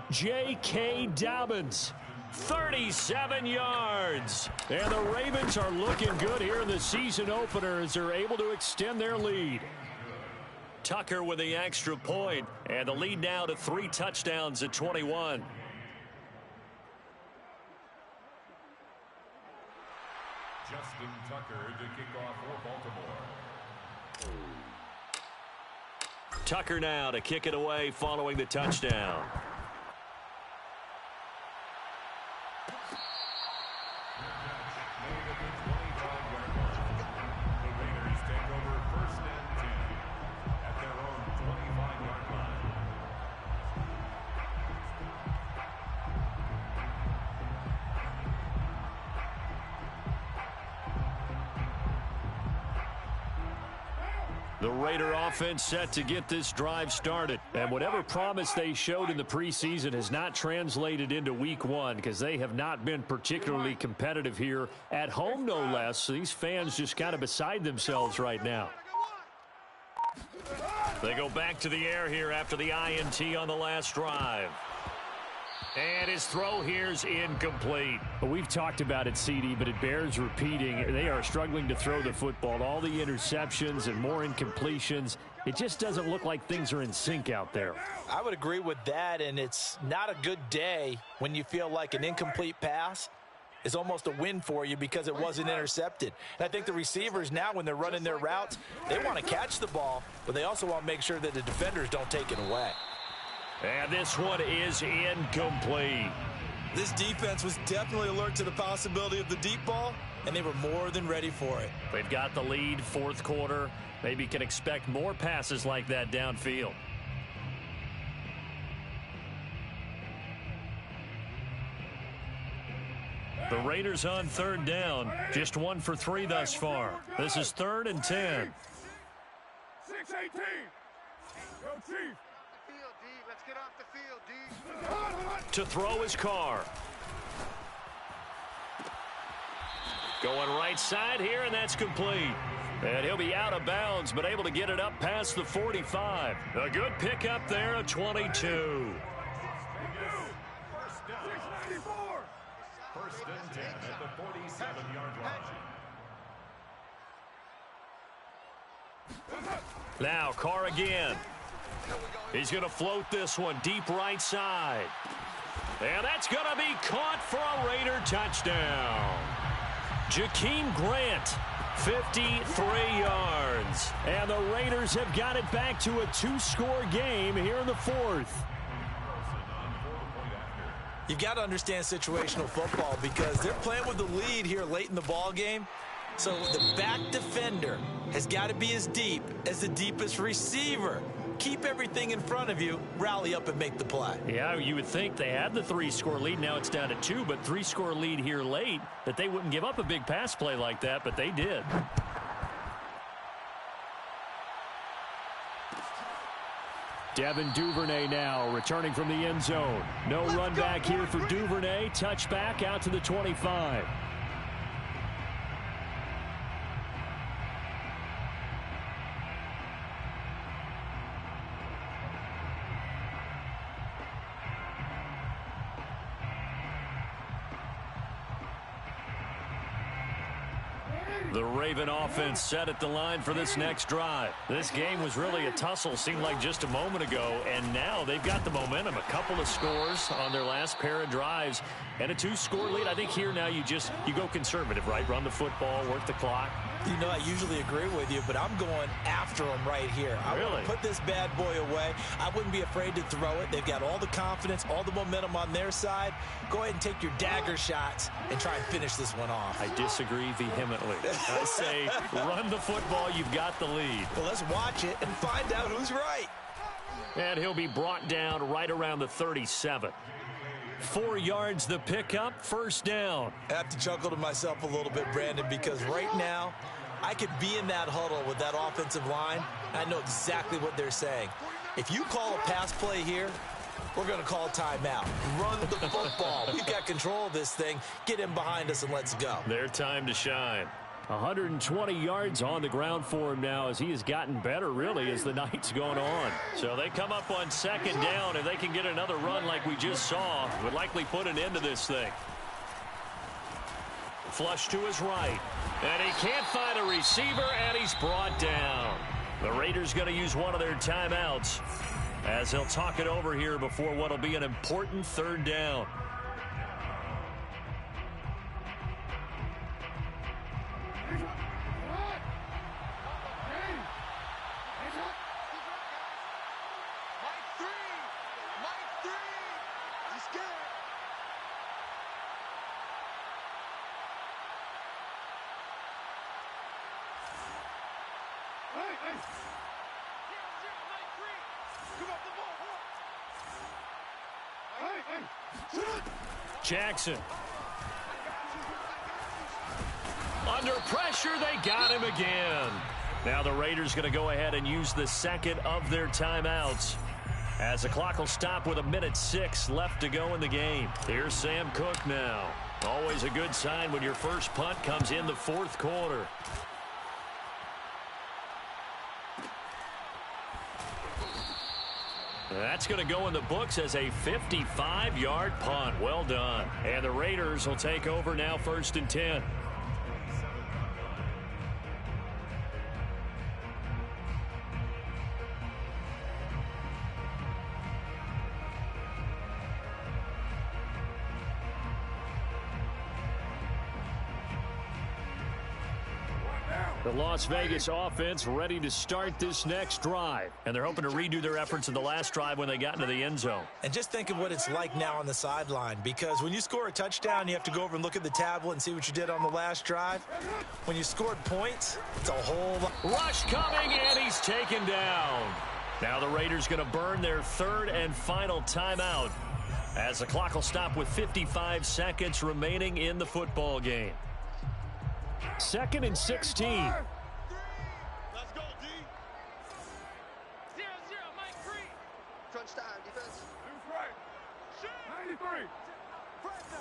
J.K. Dobbins, 37 yards. And the Ravens are looking good here in the season opener as they're able to extend their lead. Tucker with the extra point, and the lead now to 3 touchdowns at 21. Justin Tucker to kick off for Baltimore. Tucker now to kick it away following the touchdown. The Raiders take over 1st and 10 at their own 25-yard line. The Raider offense set to get this drive started. And whatever promise they showed in the preseason has not translated into week 1 because they have not been particularly competitive here at home, no less. So these fans just kind of beside themselves right now. They go back to the air here after the INT on the last drive. And his throw here's incomplete. Well, we've talked about it, CD, but it bears repeating. They are struggling to throw the football. All the interceptions and more incompletions. It just doesn't look like things are in sync out there. I would agree with that, and it's not a good day when you feel like an incomplete pass is almost a win for you because it wasn't intercepted. And I think the receivers now, when they're running their routes, they want to catch the ball, but they also want to make sure that the defenders don't take it away. And this one is incomplete. This defense was definitely alert to the possibility of the deep ball, and they were more than ready for it. They've got the lead, fourth quarter. Maybe can expect more passes like that downfield. The Raiders on third down. Just 1 for 3 thus far. This is 3rd and 10. 6-18. Go, Chief. Field, D. Let's get off the field, D. To throw his car. Going right side here, and that's complete. And he'll be out of bounds, but able to get it up past the 45. A good pickup there of 22. First down. 694. First and 10 at the 47-yard line. Now Carr again. He's going to float this one deep right side. And that's going to be caught for a Raider touchdown. Jakeem Grant, 53 yards. And the Raiders have got it back to a 2-score game here in the 4th. You've got to understand situational football because they're playing with the lead here late in the ball game. So the back defender has got to be as deep as the deepest receiver. Keep everything in front of you, rally up and make the play. Yeah, you would think they had the 3-score lead. Now it's down to 2, but 3-score lead here late, that they wouldn't give up a big pass play like that, but they did. Devin Duvernay now returning from the end zone. No run back here for Duvernay. Touchback out to the 25. The Raven offense set at the line for this next drive. This game was really a tussle, seemed like just a moment ago, and now they've got the momentum. A couple of scores on their last pair of drives and a 2-score lead. I think here now you go conservative, right? Run the football, work the clock. You know, I usually agree with you, but I'm going after them right here. I want to put this bad boy away. I wouldn't be afraid to throw it. They've got all the confidence, all the momentum on their side. Go ahead and take your dagger shots and try and finish this one off. I disagree vehemently. I say run the football. You've got the lead. Well, let's watch it and find out who's right. And he'll be brought down right around the 37. 4 yards the pickup, first down. I have to chuckle to myself a little bit, Brandon, because right now I could be in that huddle with that offensive line. I know exactly what they're saying. If you call a pass play here, we're going to call a timeout. Run the football. We've got control of this thing. Get in behind us and let's go. Their time to shine. 120 yards on the ground for him now as he has gotten better, really, as the night's going on. So they come up on second down. If they can get another run like we just saw, would likely put an end to this thing. Flush to his right. And he can't find a receiver, and he's brought down. The Raiders going to use one of their timeouts as they'll talk it over here before what will be an important third down. Jackson. Under pressure, they got him again. Now the Raiders going to go ahead and use the second of their timeouts as the clock will stop with 1:06 left to go in the game. Here's Sam Cook now. Always a good sign when your first punt comes in the fourth quarter. That's going to go in the books as a 55-yard punt. Well done. And the Raiders will take over now, 1st and 10. The Las Vegas offense ready to start this next drive. And they're hoping to redo their efforts in the last drive when they got into the end zone. And just think of what it's like now on the sideline, because when you score a touchdown, you have to go over and look at the tablet and see what you did on the last drive. When you scored points, it's a whole lot. Rush coming, and he's taken down. Now the Raiders going to burn their 3rd and final timeout as the clock will stop with 55 seconds remaining in the football game. 2nd and 16. Let's go, D. 0-0, Mike 3. Crunch time, defense. Who's right? 93. Fresno.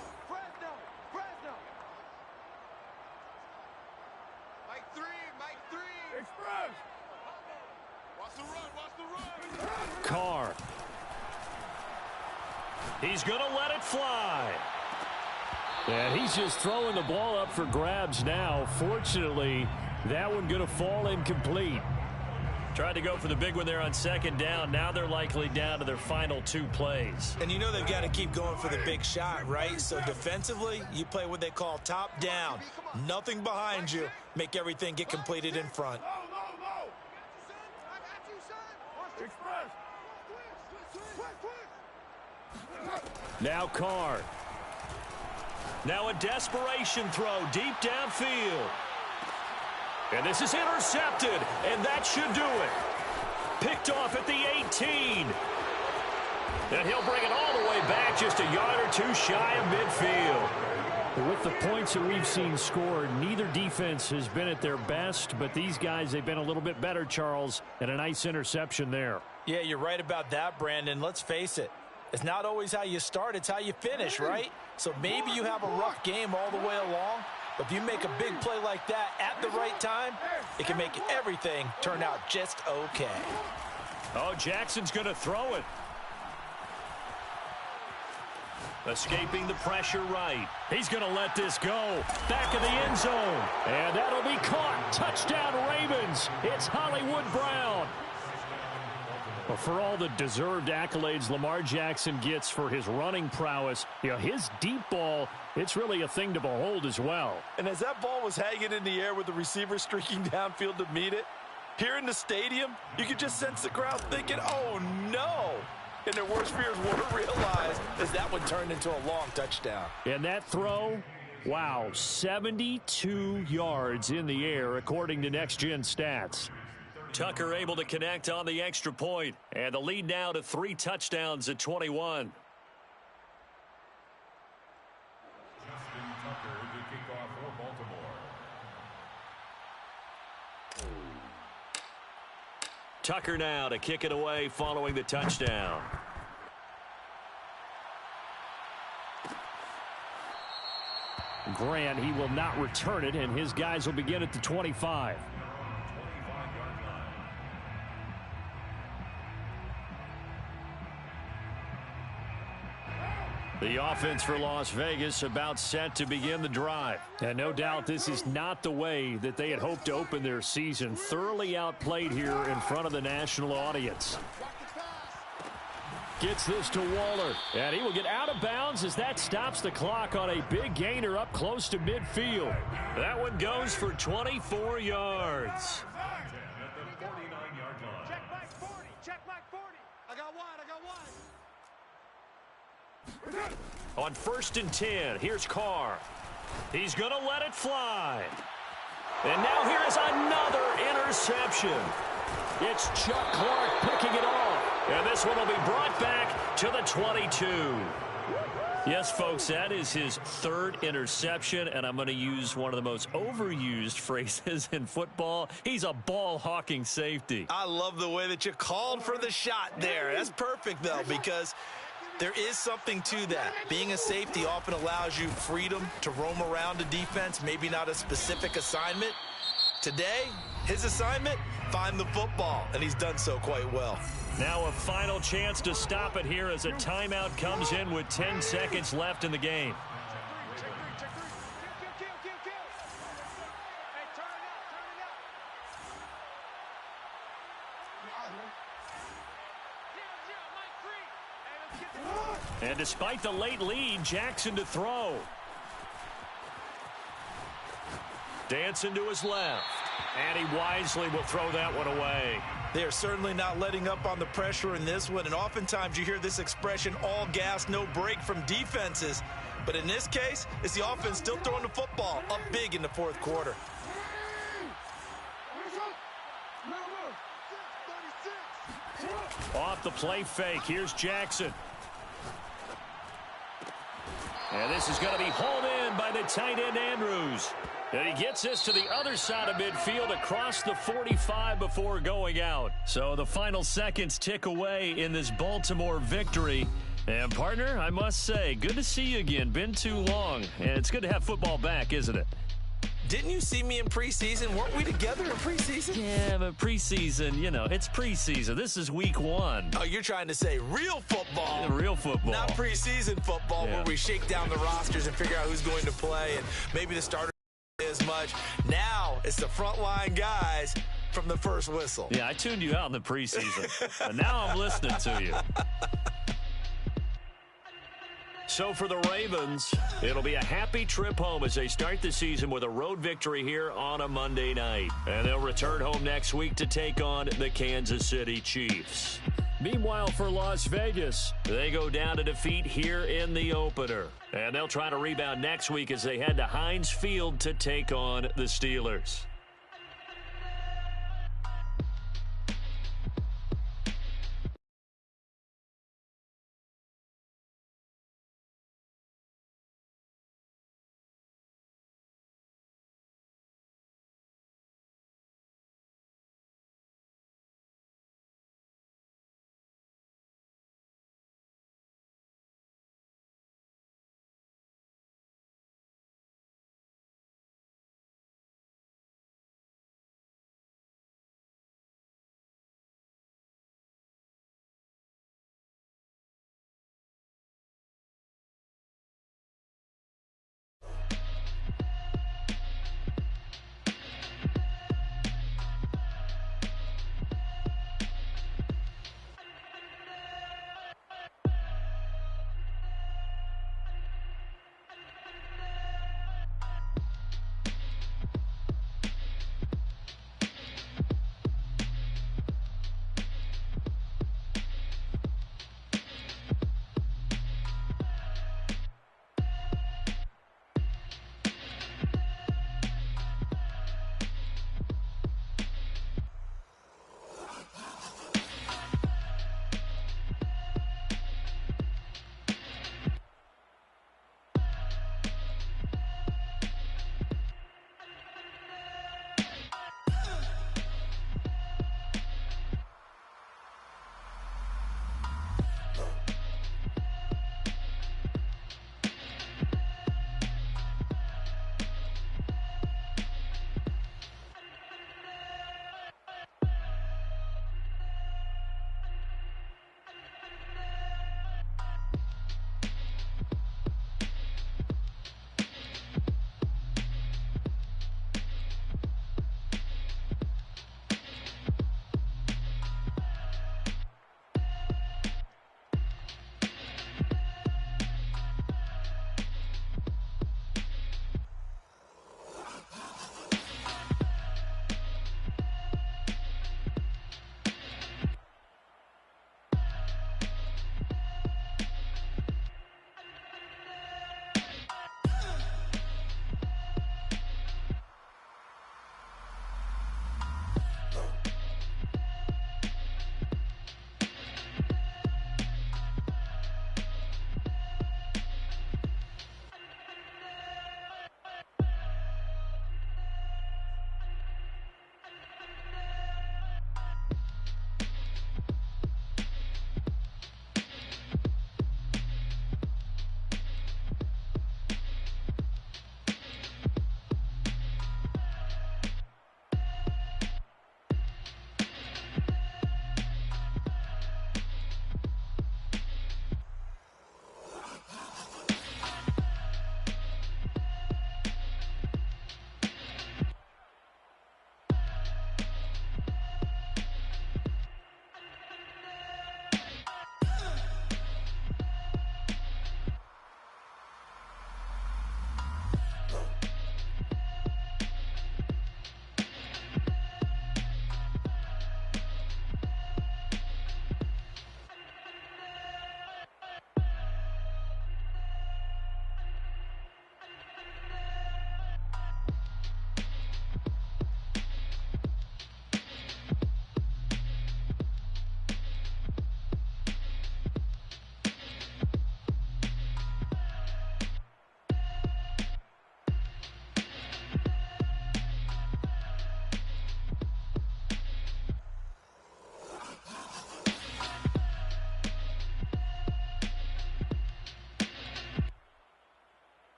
Mike 3, Mike 3. Express. Watch the run. Carr. He's going to let it fly. And he's just throwing the ball up for grabs now. Fortunately, that one going to fall incomplete. Tried to go for the big one there on 2nd down. Now they're likely down to their final 2 plays. And you know they've got to keep going for the big shot, right? So defensively, you play what they call top down. Nothing behind you. Make everything get completed in front. No. I got you, son. Express. Now Carr. Now a desperation throw deep downfield. And this is intercepted, and that should do it. Picked off at the 18. And he'll bring it all the way back, just a yard or 2 shy of midfield. With the points that we've seen scored, neither defense has been at their best, but these guys, they've been a little bit better, Charles, and a nice interception there. Yeah, you're right about that, Brandon. Let's face it. It's not always how you start, it's how you finish, right? So maybe you have a rough game all the way along, but if you make a big play like that at the right time, it can make everything turn out just okay. Oh, Jackson's going to throw it. Escaping the pressure right. He's going to let this go. Back of the end zone. And that'll be caught. Touchdown, Ravens. It's Hollywood Brown. Well, for all the deserved accolades Lamar Jackson gets for his running prowess, his deep ball, it's really a thing to behold as well. And as that ball was hanging in the air with the receiver streaking downfield to meet it, here in the stadium, you could just sense the crowd thinking, oh, no. And their worst fears weren't realized as that one turned into a long touchdown. And that throw, wow, 72 yards in the air, according to Next Gen Stats. Tucker able to connect on the extra point. And the lead now to 3 touchdowns at 21. Justin Tucker to kick off for Baltimore. Tucker now to kick it away following the touchdown. Grant, he will not return it, and his guys will begin at the 25. The offense for Las Vegas about set to begin the drive. And no doubt this is not the way that they had hoped to open their season. Thoroughly outplayed here in front of the national audience. Gets this to Waller. And he will get out of bounds as that stops the clock on a big gainer up close to midfield. That one goes for 24 yards. At the 49-yard line. Check Mike 40. Check Mike 40. I got wide. On 1st and 10, here's Carr. He's going to let it fly. And now here is another interception. It's Chuck Clark picking it off. And this one will be brought back to the 22. Yes, folks, that is his 3rd interception, and I'm going to use one of the most overused phrases in football. He's a ball-hawking safety. I love the way that you called for the shot there. That's perfect, though, because there is something to that. Being a safety often allows you freedom to roam around a defense, maybe not a specific assignment. Today, His assignment, find the football, and he's done so quite well. Now a final chance to stop it here as a timeout comes in with 10 seconds left in the game. And despite the late lead, Jackson to throw. Dancing to his left. And he wisely will throw that one away. They are certainly not letting up on the pressure in this one, and oftentimes you hear this expression, all gas, no break from defenses. But in this case, it's the offense still throwing the football up big in the fourth quarter. Off the play fake, here's Jackson. And this is going to be hauled in by the tight end, Andrews. And he gets this to the other side of midfield across the 45 before going out. So the final seconds tick away in this Baltimore victory. And, partner, I must say, good to see you again. Been too long. And it's good to have football back, isn't it? Didn't you see me in preseason? Weren't we together in preseason? Yeah, but preseason, you know, it's preseason. This is week 1. Oh, you're trying to say real football. Yeah, real football. Not preseason football, Yeah. where we shake down the rosters and figure out who's going to play and maybe the starter as much. Now it's the frontline guys from the first whistle. Yeah, I tuned you out in the preseason. But now I'm listening to you. So for the Ravens, it'll be a happy trip home as they start the season with a road victory here on a Monday night. And they'll return home next week to take on the Kansas City Chiefs. Meanwhile, for Las Vegas, they go down to defeat here in the opener. And they'll try to rebound next week as they head to Heinz Field to take on the Steelers.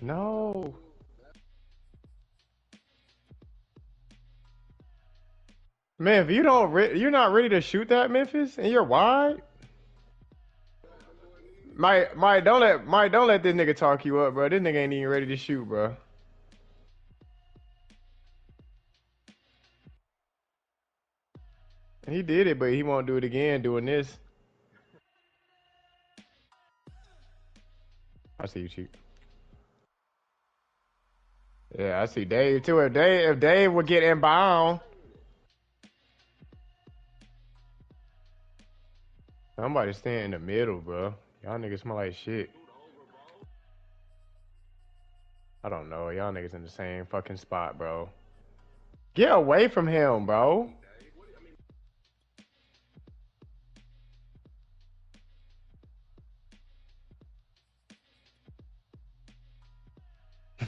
No. Man, if you're not ready to shoot that, Memphis, and you're wide. Mike, don't let this nigga talk you up, bro. This nigga ain't even ready to shoot, bro. He did it, but he won't do it again doing this. I see you, Chief. Yeah, I see Dave too. If Dave would get inbound, somebody stay in the middle, bro. Y'all niggas smell like shit. I don't know. Y'all niggas in the same fucking spot, bro. Get away from him, bro.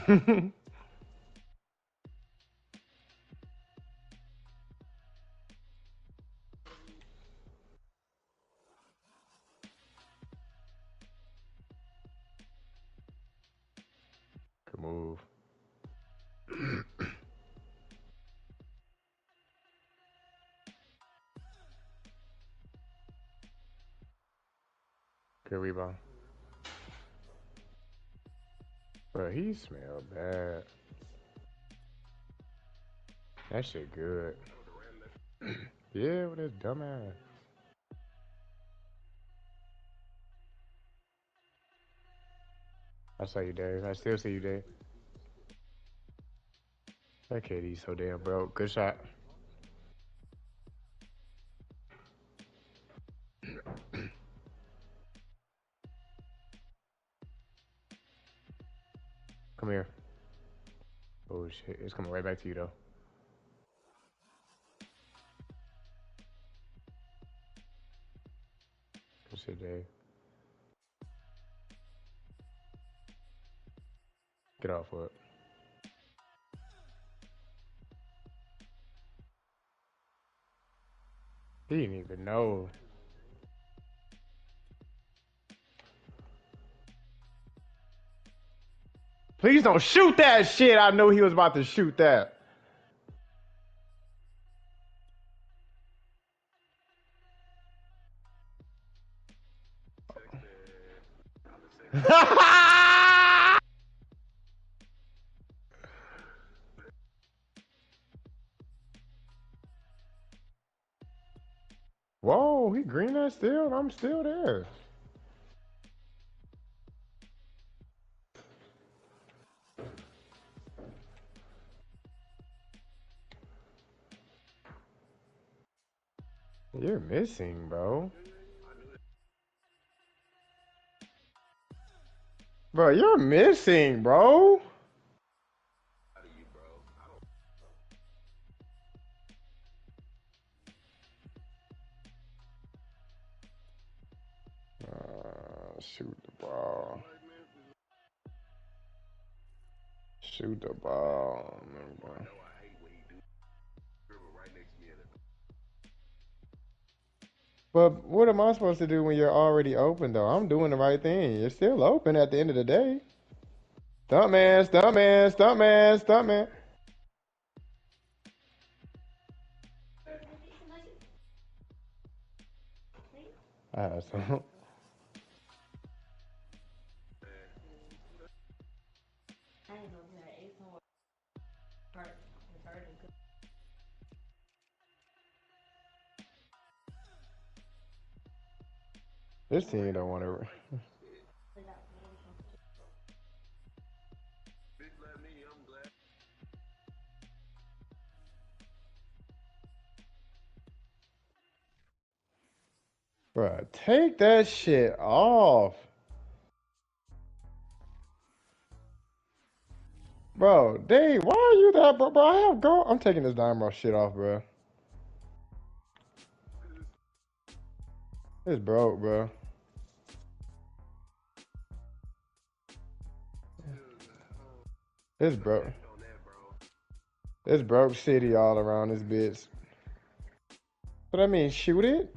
Good move. Good rebound. Bro, he smelled bad. That shit good. Yeah, with his dumb ass. I saw you, Dave. I still see you, Dave. That KD's so damn broke. Good shot. Come here. Oh shit, it's coming right back to you though. Good shit, Dave. Get off of it. He didn't even know. Please don't shoot that shit. I knew he was about to shoot that. Whoa, he green that still? I'm still there. You're missing, bro. Bro, you're missing, bro. Shoot the ball. Shoot the ball. But what am I supposed to do when you're already open, though? I'm doing the right thing. You're still open at the end of the day. Stuntman, stuntman, stuntman, stuntman. I have some. This team don't want to. Bruh, take that shit off. Bro, Dave, why are you that, bro? Bro, I have go. I'm taking this dime shit off, bro. It's broke, bro. It's broke. It's broke city all around this bitch. But I mean, shoot it.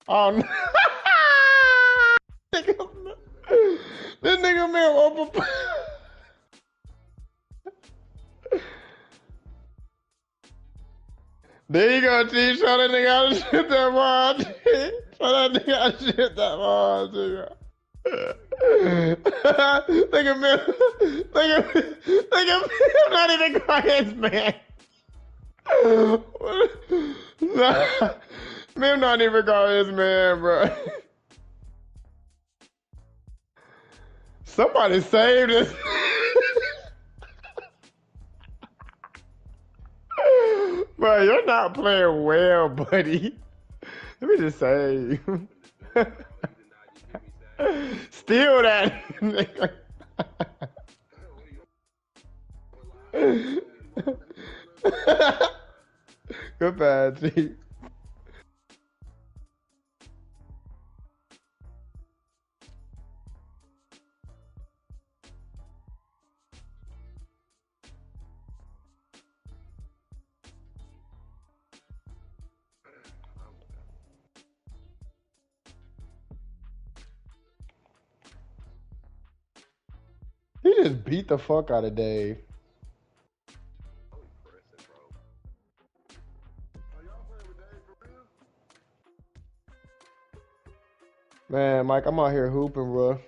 Oh no. This nigga man open. There you go, T. Show that nigga how to shoot that ball, T. Show that nigga how to shoot that ball, T. Look at me. I'm not even quiet, man. Nah, me not even call his man, bro. Somebody save this. Bro, you're not playing well, buddy. Let me just say. Steal that. Goodbye, G. He just beat the fuck out of Dave. Man, Mike, I'm out here hooping, bro.